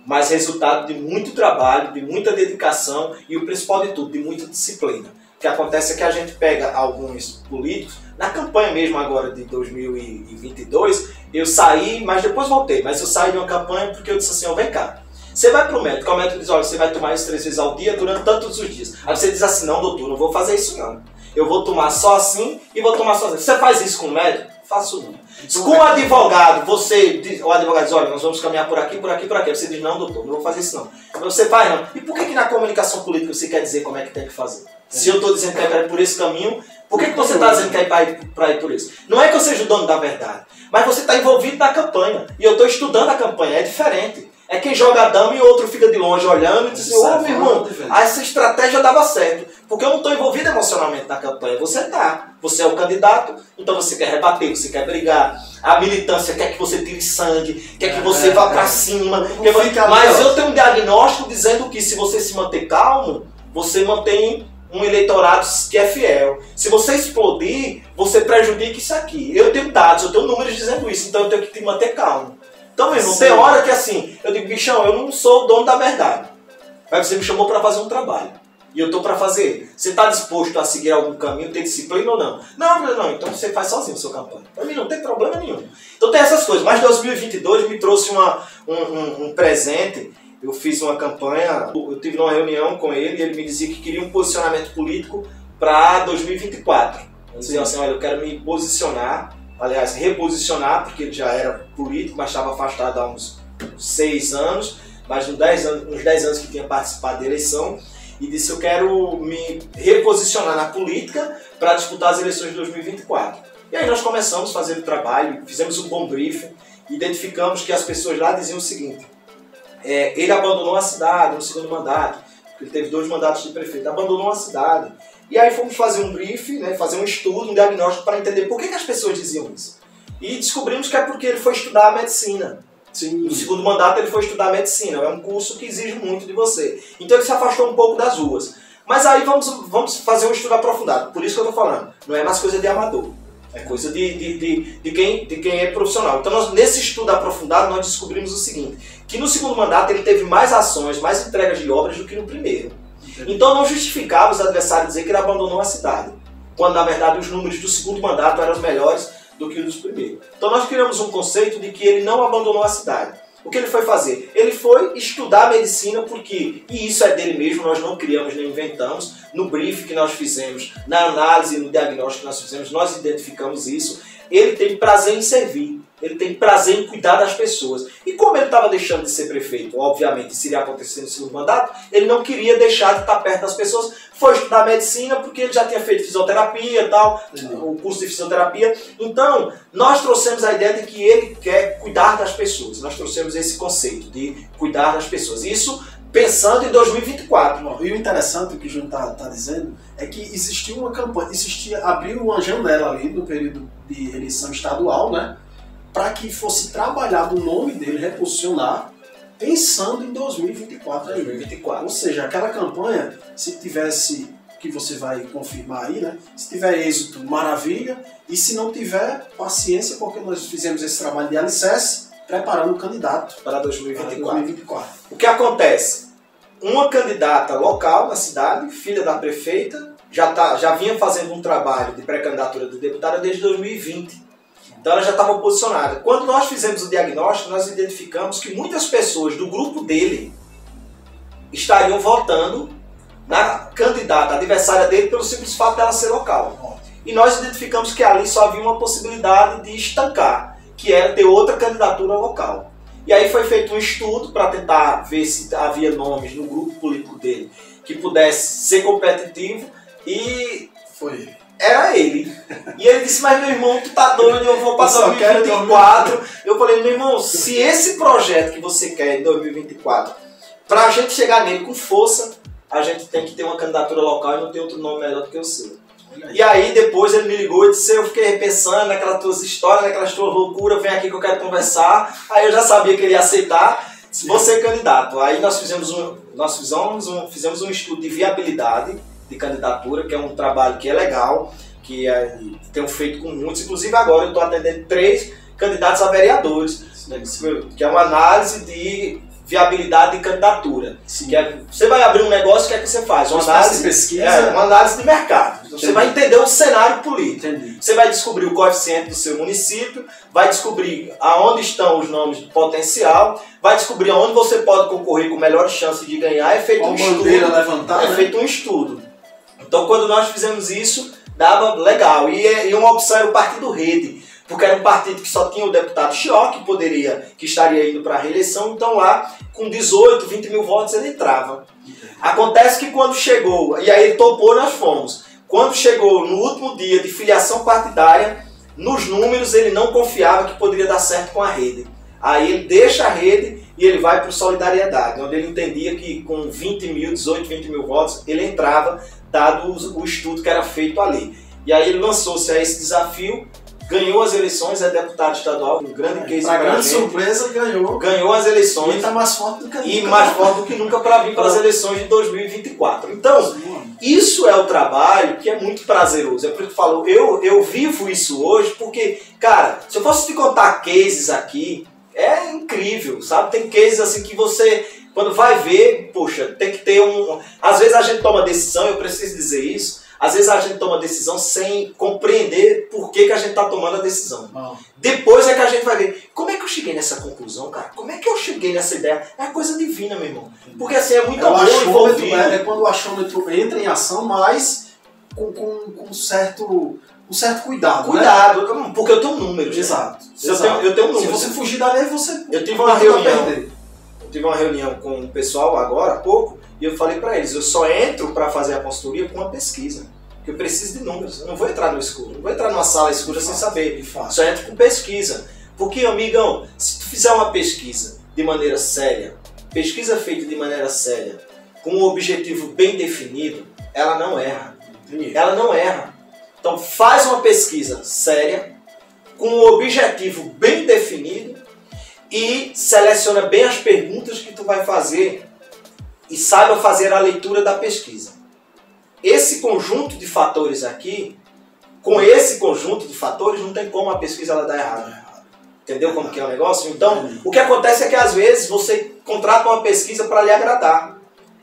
Mas resultado de muito trabalho, de muita dedicação e o principal de tudo, de muita disciplina. O que acontece é que a gente pega alguns políticos, na campanha mesmo agora de 2022, eu saí, mas depois voltei, mas eu saí de uma campanha porque eu disse assim, ó, vem cá, você vai para o médico diz, olha, você vai tomar isso 3 vezes ao dia durante tantos os dias. Aí você diz assim, não, doutor, não vou fazer isso não. Eu vou tomar só assim e vou tomar só assim. Você faz isso com o médico? Faço não. Com o advogado, o advogado diz, olha, nós vamos caminhar por aqui, por aqui, por aqui. Você diz, não, doutor, não vou fazer isso não. Você faz não. E por que na comunicação política você quer dizer como é que tem que fazer? Se eu estou dizendo que quer ir por esse caminho, por que você está dizendo que quer ir para ir por isso? Não é que eu seja o dono da verdade, mas você está envolvido na campanha. E eu estou estudando a campanha, é diferente. É quem joga a dama e outro fica de longe olhando e diz assim, ô meu irmão, essa estratégia dava certo. Porque eu não estou envolvido emocionalmente na campanha. Você está. Você é o candidato, então você quer rebater, você quer brigar. A militância quer que você tire sangue, quer que você vá para cima. Mas eu tenho um diagnóstico dizendo que se você se manter calmo, você mantém um eleitorado que é fiel. Se você explodir, você prejudica isso aqui. Eu tenho dados, eu tenho números dizendo isso, então eu tenho que te manter calmo. Então, meu irmão, tem hora que assim, eu digo, bichão, eu não sou o dono da verdade. Mas você me chamou para fazer um trabalho. E eu estou para fazer. Você está disposto a seguir algum caminho, ter disciplina ou não? Não, então você faz sozinho a sua campanha. Para mim não tem problema nenhum. Então tem essas coisas. Mas 2022 me trouxe um presente. Eu fiz uma campanha, eu tive uma reunião com ele e ele me dizia que queria um posicionamento político para 2024. Ele dizia assim, olha, eu quero me posicionar, aliás, reposicionar, porque ele já era político, mas estava afastado há uns 6 anos, mais uns 10 anos que tinha participado da eleição, e disse, eu quero me reposicionar na política para disputar as eleições de 2024. E aí nós começamos a fazer o trabalho, fizemos um bom briefing, identificamos que as pessoas lá diziam o seguinte, ele abandonou a cidade no segundo mandato, ele teve 2 mandatos de prefeito, abandonou a cidade. E aí fomos fazer um briefing, né, fazer um estudo, um diagnóstico para entender por que as pessoas diziam isso. E descobrimos que é porque ele foi estudar a medicina. Sim. No segundo mandato ele foi estudar medicina, é um curso que exige muito de você. Então ele se afastou um pouco das ruas. Mas aí vamos fazer um estudo aprofundado, por isso que eu estou falando, não é mais coisa de amador. É coisa de quem é profissional. Então, nesse estudo aprofundado, nós descobrimos o seguinte, que no segundo mandato ele teve mais ações, mais entregas de obras do que no primeiro. Então, não justificava os adversários dizer que ele abandonou a cidade, quando, na verdade, os números do segundo mandato eram melhores do que os do primeiro. Então, nós criamos um conceito de que ele não abandonou a cidade. O que ele foi fazer? Ele foi estudar medicina porque, e isso é dele mesmo, nós não criamos nem inventamos, no briefing que nós fizemos, na análise, no diagnóstico que nós fizemos, nós identificamos isso. Ele tem prazer em servir, ele tem prazer em cuidar das pessoas. E como ele estava deixando de ser prefeito, obviamente isso iria acontecer no segundo mandato, ele não queria deixar de estar perto das pessoas, foi estudar medicina porque ele já tinha feito fisioterapia e tal, o curso de fisioterapia. Então, nós trouxemos a ideia de que ele quer cuidar das pessoas, nós trouxemos esse conceito de cuidar das pessoas. Isso pensando em 2024. E o interessante, o que o Júnior está dizendo, é que existiu uma campanha, abriu uma janela ali no período de eleição estadual, né, para que fosse trabalhado o nome dele, reposicionar, pensando em 2024 aí. 2024. Ou seja, aquela campanha, se tivesse, que você vai confirmar aí, né, se tiver êxito, maravilha, e se não tiver, paciência, porque nós fizemos esse trabalho de alicerce, preparando o candidato para 2024. O que acontece? Uma candidata local na cidade, filha da prefeita, já vinha fazendo um trabalho de pré-candidatura de deputada desde 2020. Então ela já estava posicionada. Quando nós fizemos o diagnóstico, nós identificamos que muitas pessoas do grupo dele estariam votando na candidata adversária dele pelo simples fato dela ser local. E nós identificamos que ali só havia uma possibilidade de estancar, que era ter outra candidatura local. E aí foi feito um estudo para tentar ver se havia nomes no grupo político dele que pudesse ser competitivo e era ele. E ele disse, mas meu irmão, tu tá doido, eu vou para 2024. Eu falei, meu irmão, se esse projeto que você quer em 2024, para a gente chegar nele com força, a gente tem que ter uma candidatura local e não tem outro nome melhor do que o seu. E aí depois ele me ligou e disse, eu fiquei repensando naquelas tuas histórias, naquelas tuas loucuras, vem aqui que eu quero conversar. Aí eu já sabia que ele ia aceitar, se você é candidato. Aí nós fizemos um estudo de viabilidade de candidatura, que é um trabalho que é legal, que tenho feito com muitos, inclusive agora eu estou atendendo 3 candidatos a vereadores, que é uma análise de viabilidade de candidatura. Você vai abrir um negócio, o que é que você faz? Uma análise de pesquisa, uma análise de mercado. Então, você vai entender o cenário político. Entendi. Você vai descobrir o coeficiente do seu município, vai descobrir aonde estão os nomes de potencial, vai descobrir aonde você pode concorrer com melhores chances de ganhar. É feito um estudo. Feito um estudo. Então, quando nós fizemos isso, dava legal. E uma opção era o Partido Rede, porque era um partido que só tinha o deputado Chió, que estaria indo para a reeleição, então lá, com 18, 20 mil votos, ele entrava. Acontece que quando chegou, e aí ele topou, nós fomos. Quando chegou no último dia de filiação partidária, nos números ele não confiava que poderia dar certo com a Rede. Aí ele deixa a Rede e ele vai para o Solidariedade, onde ele entendia que com 18, 20 mil votos, ele entrava, dado o estudo que era feito ali. E aí ele lançou-se a esse desafio, ganhou as eleições, é deputado estadual, um grande case para grande surpresa, ganhou as eleições. E está mais forte do que nunca. E mais forte do que nunca para vir para as eleições de 2024. Então, isso é o trabalho que é muito prazeroso. É por isso que eu falo, eu vivo isso hoje, porque, cara, se eu fosse te contar cases aqui, é incrível, sabe? Tem cases assim que você, quando vai ver, poxa, tem que ter um... Às vezes a gente toma decisão, eu preciso dizer isso, Às vezes a gente toma decisão sem compreender por que a gente está tomando a decisão. Ah. Depois é que a gente vai ver, como é que eu cheguei nessa conclusão, cara? Como é que eu cheguei nessa ideia? É uma coisa divina, meu irmão. Porque assim, é muito amor envolvido. É quando o achômetro entra em ação, mas com certo cuidado. Cuidado, né? Porque eu tenho números. Exato. Né? Eu tenho números. Se você fugir da lei, você... Eu tive uma reunião. Eu tive uma reunião com o pessoal agora há pouco, e eu falei para eles, eu só entro para fazer a consultoria com uma pesquisa. Porque eu preciso de números. Eu não vou entrar no escuro. Não vou entrar numa sala escura sem saber. Só entro com pesquisa. Porque, amigão, se tu fizer uma pesquisa de maneira séria, pesquisa feita de maneira séria, com um objetivo bem definido, ela não erra. Ela não erra. Então faz uma pesquisa séria, com um objetivo bem definido e seleciona bem as perguntas que tu vai fazer e saiba fazer a leitura da pesquisa. Esse conjunto de fatores aqui, com esse conjunto de fatores, não tem como a pesquisa ela dar errado. Entendeu como que é o negócio? Então, o que acontece é que às vezes você contrata uma pesquisa para lhe agradar.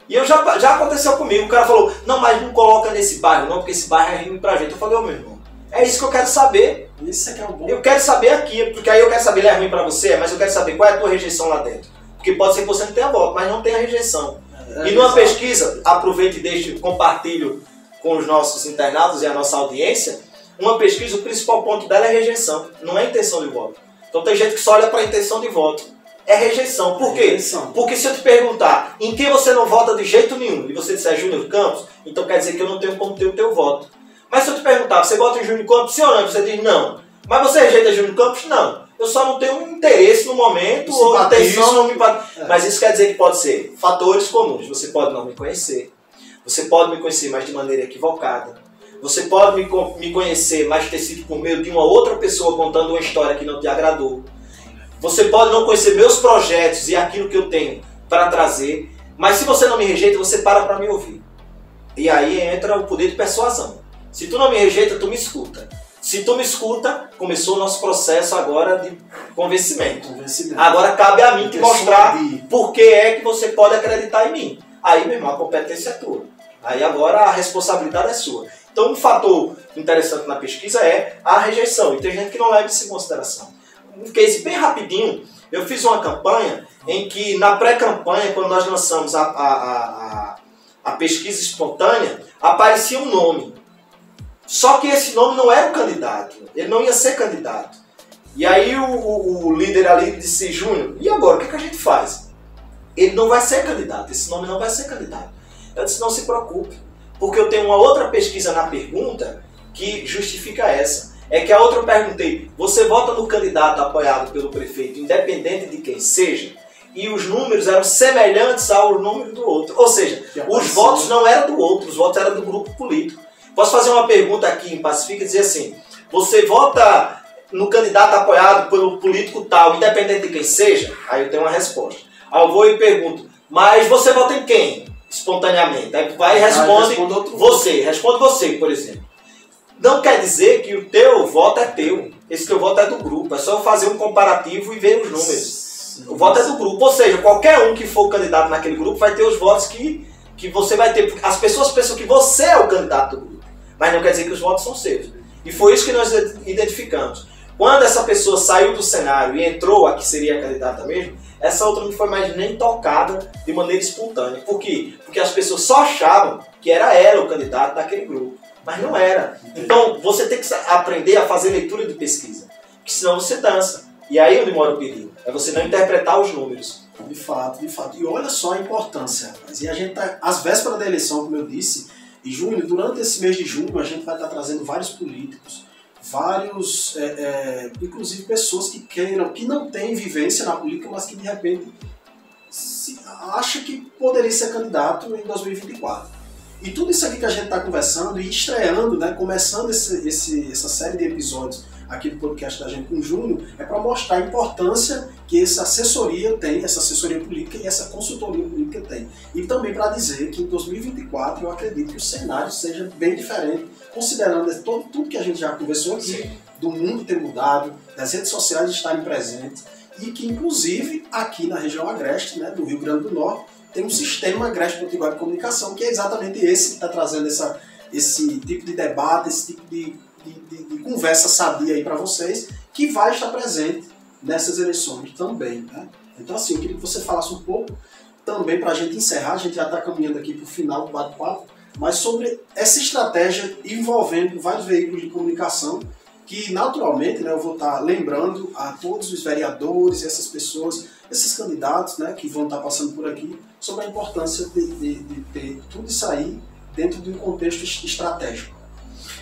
E já aconteceu comigo, o cara falou, não, mas não coloca nesse bairro não, porque esse bairro é ruim pra gente. Eu falei, ô meu irmão, é isso que eu quero saber. Isso é que é o bom. Eu quero saber aqui, porque aí eu quero saber, ele é ruim pra você, mas eu quero saber qual é a tua rejeição lá dentro. Porque pode ser que você não tenha voto, mas não tenha rejeição. E numa pesquisa, aproveite e deixe, compartilho com os nossos internautas e a nossa audiência, uma pesquisa, o principal ponto dela é rejeição, não é intenção de voto. Então tem gente que só olha para a intenção de voto. É rejeição. Por quê? Porque se eu te perguntar em quem você não vota de jeito nenhum, e você disser Júnior Campos, então quer dizer que eu não tenho como ter o teu voto. Mas se eu te perguntar, você vota em Júnior Campos, sim ou não? Você diz não. Mas você rejeita Júnior Campos? Não. Eu só não tenho interesse no momento, ou intenção não me... Mas isso quer dizer que pode ser fatores comuns. Você pode não me conhecer. Você pode me conhecer, mas de maneira equivocada. Você pode me conhecer, mas ter sido por meio de uma outra pessoa contando uma história que não te agradou. Você pode não conhecer meus projetos e aquilo que eu tenho para trazer, mas se você não me rejeita, você para me ouvir. E aí entra o poder de persuasão. Se tu não me rejeita, tu me escuta. Se tu me escuta, começou o nosso processo agora de convencimento. Agora cabe a mim te mostrar por que é que você pode acreditar em mim. Aí, meu irmão, a competência é tua. Aí agora a responsabilidade é sua. Então um fator interessante na pesquisa é a rejeição. E tem gente que não leva isso em consideração. Um case bem rapidinho, eu fiz uma campanha em que na pré-campanha, quando nós lançamos a pesquisa espontânea, aparecia um nome. Só que esse nome não era o candidato, ele não ia ser candidato. E aí o líder ali disse, Júnior, e agora, o que a gente faz? Ele não vai ser candidato, esse nome não vai ser candidato. Eu disse, não se preocupe, porque eu tenho uma outra pesquisa na pergunta que justifica essa. É que a outra eu perguntei, você vota no candidato apoiado pelo prefeito, independente de quem seja? E os números eram semelhantes ao número do outro. Ou seja, os votos não eram do outro, os votos eram do grupo político. Posso fazer uma pergunta aqui em Pacifica e dizer assim, você vota no candidato apoiado pelo político tal, independente de quem seja? Aí eu tenho uma resposta. Aí eu vou e pergunto, mas você vota em quem? Espontaneamente. Aí vai e responde você, por exemplo. Não quer dizer que o teu voto é teu. Esse teu voto é do grupo. É só fazer um comparativo e ver os números. O voto é do grupo. Ou seja, qualquer um que for candidato naquele grupo vai ter os votos que você vai ter. As pessoas pensam que você é o candidato do grupo. Mas não quer dizer que os votos são seus. E foi isso que nós identificamos. Quando essa pessoa saiu do cenário e entrou a que seria a candidata mesmo, essa outra não foi mais nem tocada de maneira espontânea. Por quê? Porque as pessoas só achavam que era ela o candidato daquele grupo. Mas não era. Então você tem que aprender a fazer leitura de pesquisa. Porque senão você dança. E aí onde mora o perigo. É você não interpretar os números. De fato, de fato. E olha só a importância, rapaz. E a gente tá, às vésperas da eleição, como eu disse, e junho, durante esse mês de junho, a gente vai estar trazendo vários políticos, vários, inclusive pessoas que queiram, que não têm vivência na política, mas que de repente acha que poderia ser candidato em 2024. E tudo isso aqui que a gente está conversando e estreando, né, começando essa série de episódios aqui do podcast da gente com o Júnior, é para mostrar a importância que essa assessoria tem, essa assessoria política e essa consultoria política tem. E também para dizer que em 2024 eu acredito que o cenário seja bem diferente, considerando tudo que a gente já conversou aqui, sim, do mundo ter mudado, das redes sociais estarem presentes, e que inclusive aqui na região agreste, né, do Rio Grande do Norte, tem um sistema Agreste Potiguar de Comunicação, que é exatamente esse que está trazendo esse tipo de debate, esse tipo de conversa sadia aí para vocês, que vai estar presente nessas eleições também, né? Então, assim, eu queria que você falasse um pouco também, para a gente encerrar, a gente já está caminhando aqui para o final do bate-papo, mas sobre essa estratégia envolvendo vários veículos de comunicação, que naturalmente, né, eu vou estar lembrando a todos os vereadores, essas pessoas, esses candidatos, né, que vão estar passando por aqui, sobre a importância de ter tudo isso aí dentro de um contexto estratégico.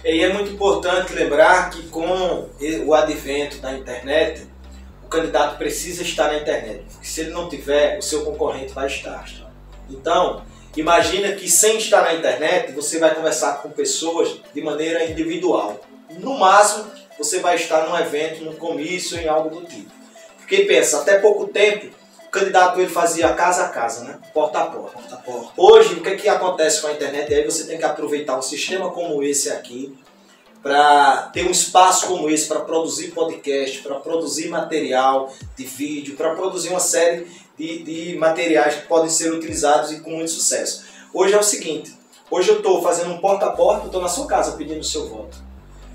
E é muito importante lembrar que com o advento da internet, o candidato precisa estar na internet, porque se ele não tiver, o seu concorrente vai estar. Então, imagina que sem estar na internet, você vai conversar com pessoas de maneira individual. No máximo, você vai estar num evento, num comício, em algo do tipo. Porque pensa, até pouco tempo, o candidato ele fazia casa a casa, né? Porta a porta. Hoje, o que acontece com a internet? Aí você tem que aproveitar um sistema como esse aqui, para ter um espaço como esse, para produzir podcast, para produzir material de vídeo, para produzir uma série de materiais que podem ser utilizados e com muito sucesso. Hoje é o seguinte, hoje eu estou fazendo um porta a porta, estou na sua casa pedindo o seu voto.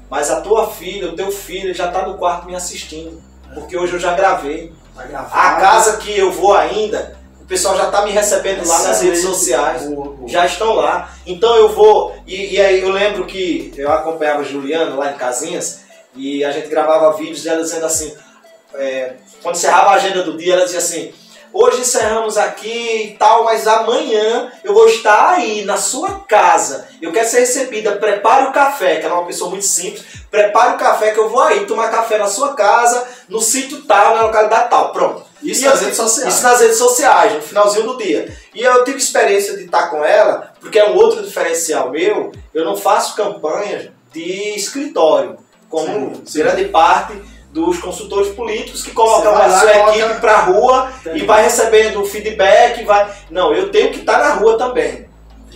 Mas a tua filha, o teu filho já está no quarto me assistindo, porque hoje eu já gravei. A casa que eu vou ainda, o pessoal já está me recebendo lá nas redes sociais, já estão lá. Então eu vou, e aí eu lembro que eu acompanhava a Juliana lá em Casinhas, e a gente gravava vídeos dela dizendo assim, quando encerrava a agenda do dia, ela dizia assim, hoje encerramos aqui e tal, mas amanhã eu vou estar aí na sua casa. Eu quero ser recebida, prepare o café, que ela é uma pessoa muito simples, prepare o café que eu vou aí tomar café na sua casa, no sítio tal, na localidade tal, pronto. Isso nas redes sociais. Isso nas redes sociais, no finalzinho do dia. E eu tive experiência de estar com ela, porque é um outro diferencial meu, eu não faço campanhas de escritório, como grande parte dos consultores políticos que colocam a sua equipe para a rua e vai recebendo feedback. Não, eu tenho que estar na rua também.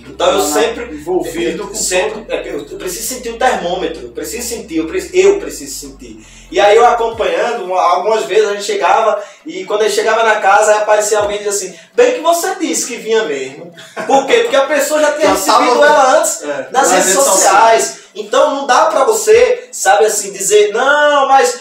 Então eu sempre envolvido eu preciso sentir o termômetro, eu preciso sentir. E aí eu acompanhando, algumas vezes a gente chegava e quando a gente chegava na casa aí aparecia alguém e dizia assim, bem que você disse que vinha mesmo. Por quê? Porque a pessoa já tinha recebido ela antes nas redes sociais. Então não dá pra você, sabe assim, dizer, não, mas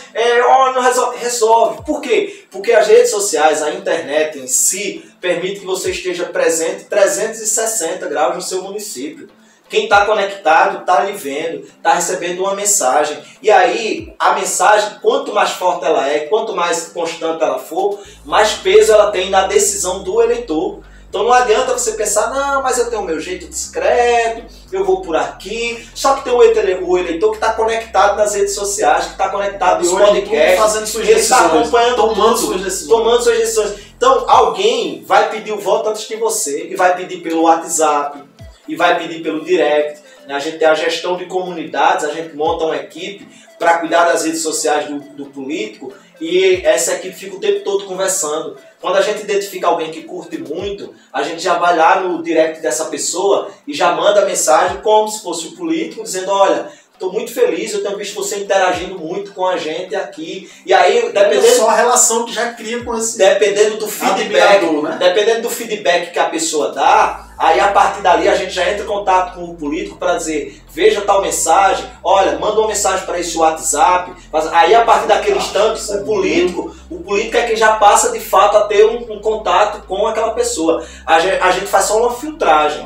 não resolve. Resolve. Por quê? Porque as redes sociais, a internet em si, permite que você esteja presente 360 graus no seu município. Quem está conectado está lhe vendo, está recebendo uma mensagem. E aí, a mensagem, quanto mais forte ela é, quanto mais constante ela for, mais peso ela tem na decisão do eleitor. Então não adianta você pensar, não, mas eu tenho o meu jeito discreto, eu vou por aqui. Só que tem o eleitor que está conectado nas redes sociais, que está conectado nos podcasts, ele está acompanhando, tomando suas decisões. Então alguém vai pedir o voto antes de você, e vai pedir pelo WhatsApp, e vai pedir pelo direct. A gente tem a gestão de comunidades, a gente monta uma equipe para cuidar das redes sociais do político, e essa equipe fica o tempo todo conversando. Quando a gente identifica alguém que curte muito, a gente já vai lá no direct dessa pessoa e já manda mensagem como se fosse o político, dizendo, olha, estou muito feliz, eu tenho visto você interagindo muito com a gente aqui. E aí, dependendo... só a relação que já cria com esse... Dependendo do feedback, né? Dependendo do feedback que a pessoa dá, aí a partir dali a gente já entra em contato com o político para dizer, veja tal mensagem, olha, manda uma mensagem para esse WhatsApp. Aí a partir daquele instante, o político é quem já passa de fato a ter um contato com aquela pessoa. A gente faz só uma filtragem,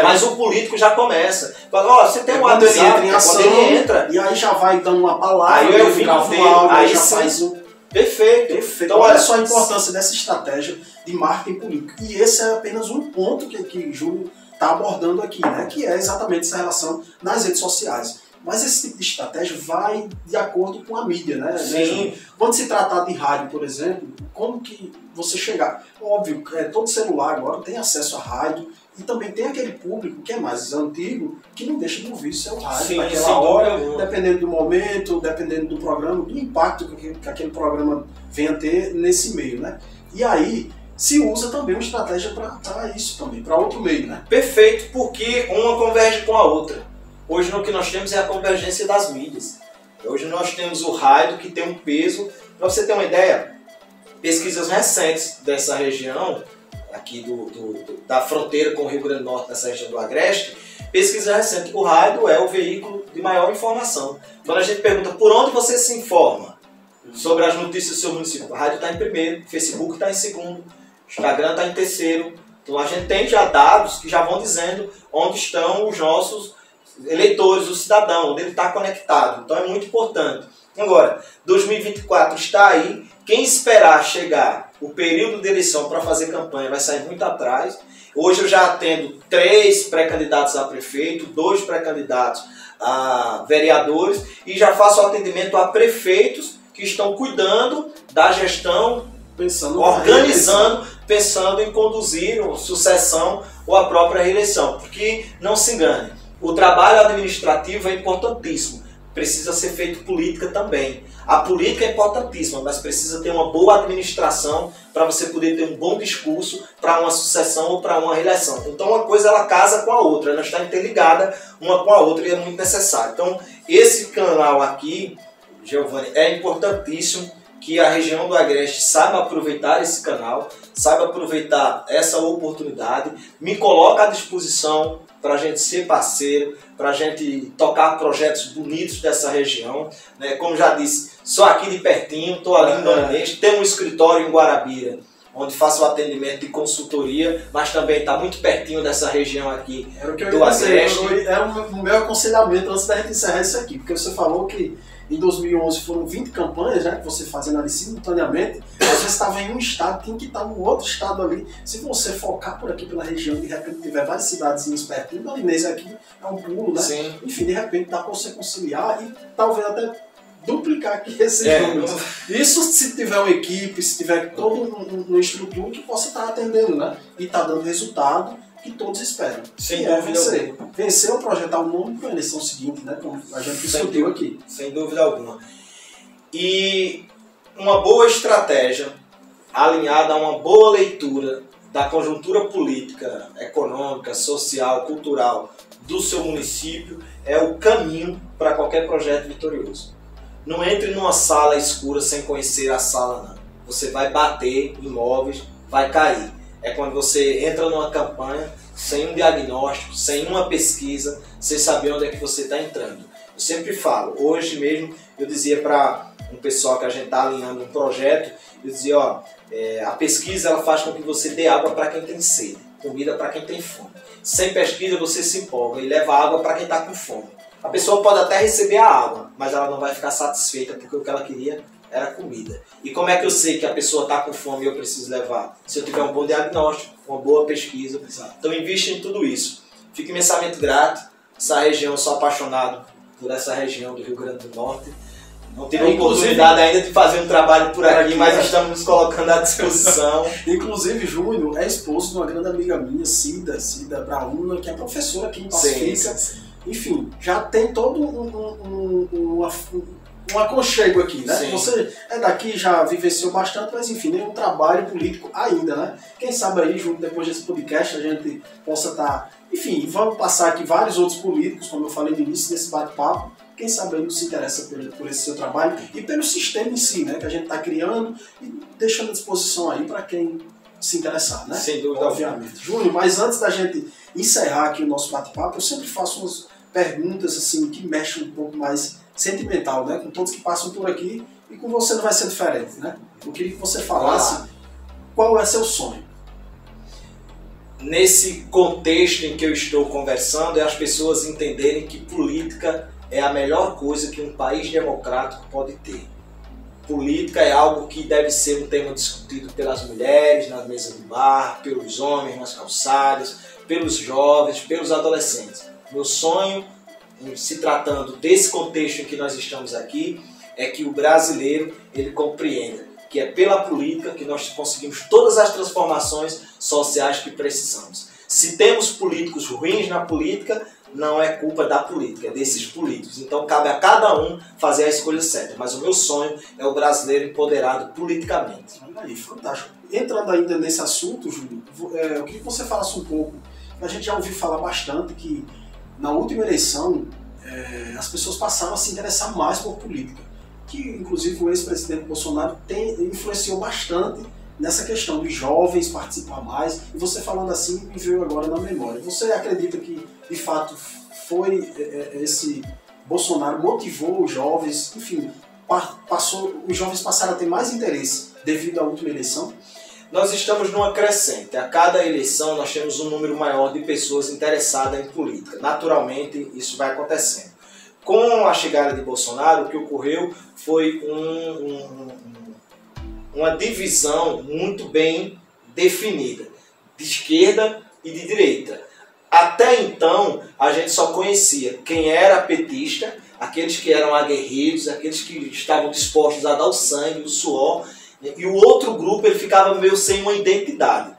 mas o político já começa. Fala, ó, você tem um WhatsApp, quando ele entra. E aí já vai dando uma palavra, aí eu fico aí já faz um... Perfeito. Então olha só a importância dessa estratégia de marketing político. E esse é apenas um ponto que o Júlio está abordando aqui, né? Que é exatamente essa relação nas redes sociais. Mas esse tipo de estratégia vai de acordo com a mídia, né? Sim. Quando se tratar de rádio, por exemplo, como que você chegar? Óbvio, todo celular agora tem acesso a rádio e também tem aquele público que é mais antigo que não deixa de ouvir seu rádio naquela hora, dependendo do momento, dependendo do programa, do impacto que aquele programa venha ter nesse meio, né? E aí se usa também uma estratégia para isso também, para outro meio, né? Perfeito, porque uma converge com a outra. Hoje o que nós temos é a convergência das mídias. Hoje nós temos o rádio que tem um peso. Para você ter uma ideia, pesquisas recentes dessa região aqui da fronteira com o Rio Grande do Norte, nessa região do Agreste, pesquisa recente. O rádio é o veículo de maior informação. Quando a gente pergunta por onde você se informa sobre as notícias do seu município, o rádio está em primeiro, o Facebook está em segundo, o Instagram está em terceiro. Então a gente tem já dados que já vão dizendo onde estão os nossos eleitores, o cidadão, onde ele está conectado. Então é muito importante. Agora, 2024 está aí. Quem esperar chegar o período de eleição para fazer campanha vai sair muito atrás. Hoje eu já atendo 3 pré-candidatos a prefeito, 2 pré-candidatos a vereadores e já faço atendimento a prefeitos que estão cuidando da gestão, organizando, pensando em conduzir a sucessão ou a própria reeleição. Porque, não se engane, o trabalho administrativo é importantíssimo. Precisa ser feito política também. A política é importantíssima, mas precisa ter uma boa administração para você poder ter um bom discurso para uma sucessão ou para uma reeleição. Então uma coisa ela casa com a outra, ela está interligada uma com a outra e é muito necessário. Então esse canal aqui, Giovanni, é importantíssimo que a região do Agreste saiba aproveitar esse canal, saiba aproveitar essa oportunidade, me coloca à disposição para a gente ser parceiro, para a gente tocar projetos bonitos dessa região. Né? Como já disse, sou aqui de pertinho, estou ali em Dona Inês, tem um escritório em Guarabira, onde faço o atendimento de consultoria, mas também está muito pertinho dessa região aqui do Agreste. Era o meu aconselhamento antes da gente encerrar isso aqui, porque você falou que em 2011 foram 20 campanhas, né, que você fazendo ali simultaneamente. Às vezes estava em um estado, tem que estar no outro estado ali. Se você focar por aqui pela região, de repente tiver várias cidadezinhas pertinho, a Inês aqui é um pulo, né? Sim. Enfim, de repente dá para você conciliar e talvez até duplicar aqui esses números. Isso se tiver uma equipe, se tiver toda uma estrutura que possa estar atendendo, né? E está dando resultado que todos esperam. Sem dúvida vencer. Vencer ou projetar o nome para a eleição seguinte, né? Como a gente discutiu aqui. Sem dúvida alguma. E uma boa estratégia alinhada a uma boa leitura da conjuntura política, econômica, social, cultural do seu município é o caminho para qualquer projeto vitorioso. Não entre numa sala escura sem conhecer a sala, não. Você vai bater imóveis, vai cair. É quando você entra numa campanha sem um diagnóstico, sem uma pesquisa, sem saber onde é que você está entrando. Eu sempre falo, hoje mesmo eu dizia para um pessoal que a gente está alinhando um projeto, eu dizia, ó, a pesquisa ela faz com que você dê água para quem tem sede, comida para quem tem fome. Sem pesquisa você se empolga e leva água para quem está com fome. A pessoa pode até receber a água, mas ela não vai ficar satisfeita porque o que ela queria era comida. E como é que eu sei que a pessoa está com fome e eu preciso levar? Se eu tiver um bom diagnóstico, uma boa pesquisa. Exato. Então invista em tudo isso. Fico imensamente grato. Essa região, eu sou apaixonado por essa região do Rio Grande do Norte. Não tive a oportunidade ainda de fazer um trabalho por aqui, mas estamos nos colocando à disposição. Inclusive, Júnior é esposo de uma grande amiga minha, Cida Brauna, que é professora aqui em Pacifica. Sim. Enfim, já tem todo um aconchego aqui, né? Sim. Você é daqui, já vivenciou bastante, mas enfim, nenhum trabalho político ainda, né? Quem sabe aí, Júnior, depois desse podcast, a gente possa estar... Enfim, vamos passar aqui vários outros políticos, como eu falei no início desse bate-papo. Quem sabe aí não se interessa por esse seu trabalho e pelo sistema em si, né? Que a gente está criando e deixando à disposição aí para quem se interessar, né? Sem dúvida, obviamente. Júnior, mas antes da gente encerrar aqui o nosso bate-papo, eu sempre faço umas perguntas assim que mexem um pouco mais sentimental, né? Com todos que passam por aqui e com você não vai ser diferente, né? Eu queria que você falasse qual é seu sonho. Nesse contexto em que eu estou conversando, é as pessoas entenderem que política é a melhor coisa que um país democrático pode ter. Política é algo que deve ser um tema discutido pelas mulheres na mesa do bar, pelos homens nas calçadas, pelos jovens, pelos adolescentes. Meu sonho, se tratando desse contexto em que nós estamos aqui, é que o brasileiro ele compreenda que é pela política que nós conseguimos todas as transformações sociais que precisamos. Se temos políticos ruins na política, não é culpa da política, é desses políticos. Então cabe a cada um fazer a escolha certa. Mas o meu sonho é o brasileiro empoderado politicamente. Olha aí, fantástico. Entrando ainda nesse assunto, Júlio, eu queria que você falasse um pouco. A gente já ouviu falar bastante que na última eleição as pessoas passaram a se interessar mais por política. Que inclusive o ex-presidente Bolsonaro influenciou bastante nessa questão dos jovens participar mais, e você falando assim me veio agora na memória. Você acredita que, de fato, foi esse Bolsonaro motivou os jovens, enfim, os jovens passaram a ter mais interesse devido à última eleição? Nós estamos numa crescente. A cada eleição nós temos um número maior de pessoas interessadas em política. Naturalmente, isso vai acontecendo. Com a chegada de Bolsonaro, o que ocorreu foi uma divisão muito bem definida, de esquerda e de direita. Até então, a gente só conhecia quem era petista, aqueles que eram aguerridos, aqueles que estavam dispostos a dar o sangue, o suor, e o outro grupo ele ficava meio sem uma identidade.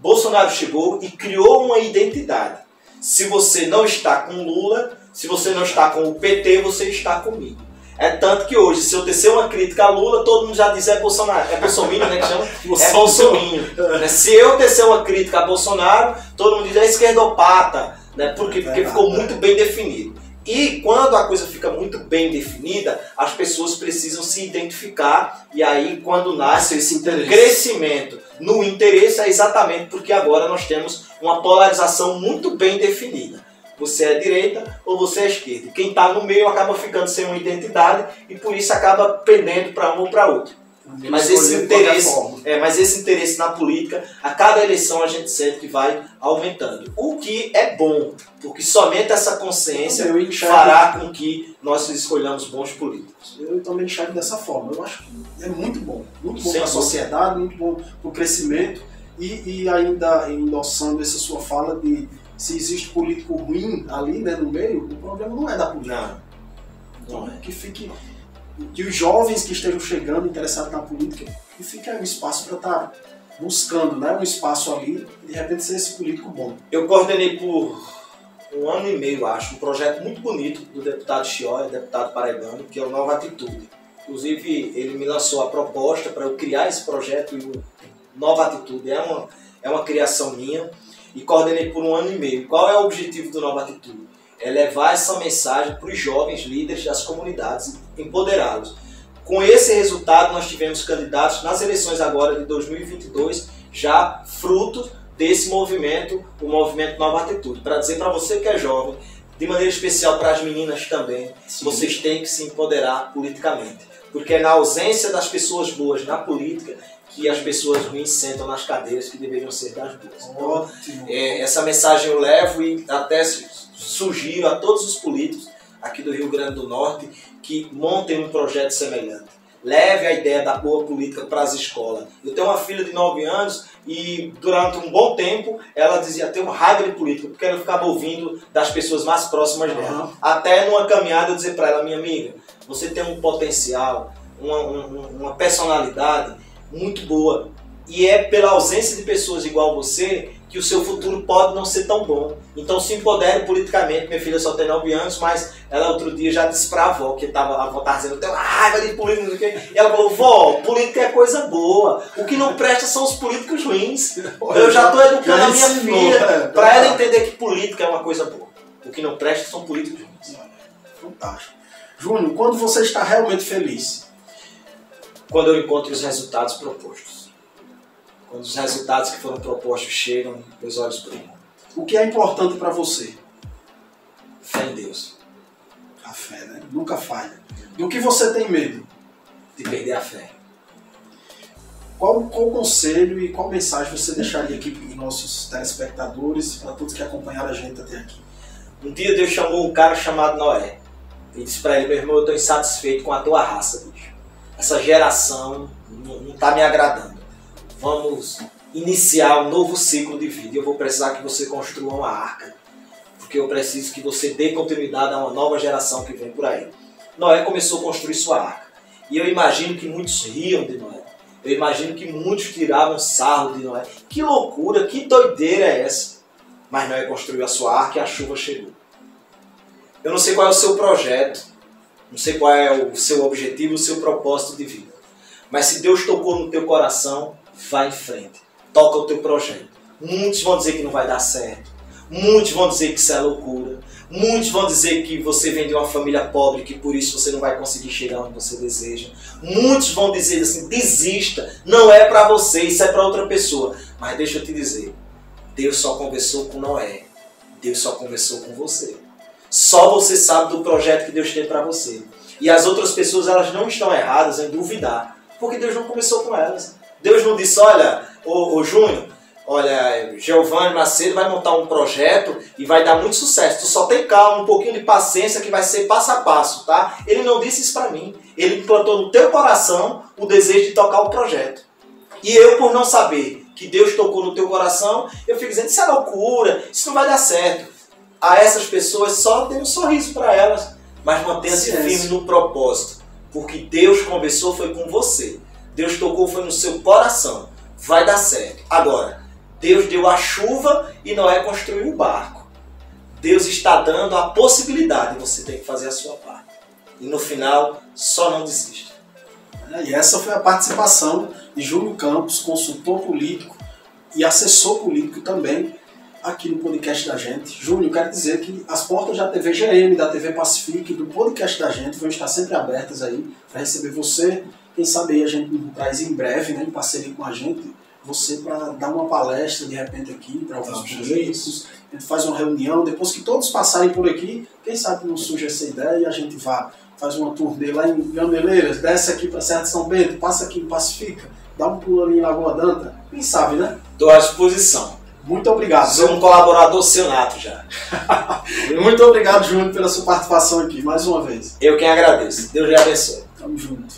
Bolsonaro chegou e criou uma identidade. Se você não está com Lula, se você não está com o PT, você está comigo. É tanto que hoje, se eu tecer uma crítica a Lula, todo mundo já diz é Bolsonaro. É Bolsonaro, né, que chama? É Bolsonaro. Se eu tecer uma crítica a Bolsonaro, todo mundo diz é esquerdopata. Né? Por quê? Porque ficou muito bem definido. E quando a coisa fica muito bem definida, as pessoas precisam se identificar. E aí, quando nasce esse crescimento no interesse, é exatamente porque agora nós temos uma polarização muito bem definida. Você é direita ou você é esquerda. Quem está no meio acaba ficando sem uma identidade e por isso acaba pendendo para um ou para outro. Mas esse interesse na política, a cada eleição a gente sente que vai aumentando. O que é bom, porque somente essa consciência fará com que nós escolhamos bons políticos. Eu também enxergo dessa forma. Eu acho que é muito bom para a sociedade, muito bom para o crescimento e ainda endossando essa sua fala de se existe político ruim ali, né, no meio, o problema não é da política. Não é. Que os jovens que estejam chegando interessados na política, que fique um espaço para estar buscando, né, um espaço ali e de repente ser esse político bom. Eu coordenei por 1 ano e meio, acho, um projeto muito bonito do deputado Chióia, deputado paraibano, que é o Nova Atitude. Inclusive, ele me lançou a proposta para eu criar esse projeto e o Nova Atitude é uma criação minha. E coordenei por 1 ano e meio. Qual é o objetivo do Nova Atitude? É levar essa mensagem para os jovens líderes das comunidades, empoderá-los. Com esse resultado, nós tivemos candidatos nas eleições agora de 2022, já fruto desse movimento, o movimento Nova Atitude. Para dizer para você que é jovem, de maneira especial para as meninas também, sim, vocês têm que se empoderar politicamente. Porque é na ausência das pessoas boas na política que as pessoas ruins sentam nas cadeiras que deveriam ser das boas. Então, essa mensagem eu levo e até sugiro a todos os políticos aqui do Rio Grande do Norte que montem um projeto semelhante. Leve a ideia da boa política para as escolas. Eu tenho uma filha de 9 anos e durante um bom tempo ela dizia ter uma raiva de política, porque ela ficava ouvindo das pessoas mais próximas dela. Até numa caminhada eu dizer para ela, minha amiga, você tem um potencial, uma personalidade muito boa. E é pela ausência de pessoas igual você que o seu futuro pode não ser tão bom. Então se empodere politicamente. Minha filha só tem 9 anos, mas ela outro dia já disse pra avó, que a avó estava dizendo, eu tenho raiva de política, não sei o quê. E ela falou, vó, política é coisa boa. O que não presta são os políticos ruins. Eu já estou educando a minha filha para ela entender que política é uma coisa boa. O que não presta são políticos ruins. Fantástico. Júnior, quando você está realmente feliz? Quando eu encontro os resultados propostos. Quando os resultados que foram propostos chegam, meus olhos brilham. O que é importante para você? Fé em Deus. A fé, né? Nunca falha. Do que você tem medo? De perder a fé. Qual conselho e qual mensagem você deixaria aqui para os nossos telespectadores, para todos que acompanharam a gente até aqui? Um dia Deus chamou um cara chamado Noé. E disse para ele, meu irmão, eu estou insatisfeito com a tua raça, bicho. Essa geração não está me agradando. Vamos iniciar um novo ciclo de vida. Eu vou precisar que você construa uma arca. Porque eu preciso que você dê continuidade a uma nova geração que vem por aí. Noé começou a construir sua arca. E eu imagino que muitos riam de Noé. Eu imagino que muitos tiravam sarro de Noé. Que loucura, que doideira é essa? Mas Noé construiu a sua arca e a chuva chegou. Eu não sei qual é o seu projeto. Não sei qual é o seu objetivo, o seu propósito de vida. Mas se Deus tocou no teu coração, vai em frente. Toca o teu projeto. Muitos vão dizer que não vai dar certo. Muitos vão dizer que isso é loucura. Muitos vão dizer que você vem de uma família pobre, que por isso você não vai conseguir chegar onde você deseja. Muitos vão dizer assim, desista, não é para você, isso é para outra pessoa. Mas deixa eu te dizer, Deus só conversou com Noé, Deus só conversou com você. Só você sabe do projeto que Deus tem para você. E as outras pessoas, elas não estão erradas em duvidar, porque Deus não conversou com elas. Deus não disse, olha, ô Júnior, olha, Giovanni Macedo vai montar um projeto e vai dar muito sucesso. Tu só tem calma, um pouquinho de paciência que vai ser passo a passo, tá? Ele não disse isso para mim. Ele implantou no teu coração o desejo de tocar o projeto. E eu, por não saber que Deus tocou no teu coração, eu fico dizendo, isso é loucura, isso não vai dar certo. A essas pessoas só dê um sorriso para elas, mas mantenha-se firme no propósito. Porque Deus conversou foi com você. Deus tocou foi no seu coração. Vai dar certo. Agora, Deus deu a chuva e Noé construiu o barco. Deus está dando a possibilidade, você tem que fazer a sua parte. E no final, só não desista. E essa foi a participação de Júnior Campos, consultor político e assessor político também, aqui no podcast da gente. Júnior, quero dizer que as portas da TV GM, da TV Pacific, do podcast da gente vão estar sempre abertas aí para receber você. Quem sabe aí a gente traz em breve, né, em parceria com a gente, você para dar uma palestra de repente aqui para alguns políticos. A gente faz uma reunião, depois que todos passarem por aqui, quem sabe não surge essa ideia e a gente faz uma turnê lá em Gameleiras, desce aqui para Serra de São Bento, passa aqui em Pacifica, dá um pulo ali em Lagoa Danta, quem sabe, né? Estou à disposição. Muito obrigado. Sou um colaborador seu nato já. Muito obrigado, Júnior, pela sua participação aqui, mais uma vez. Eu quem agradeço. Deus lhe abençoe. Tamo junto.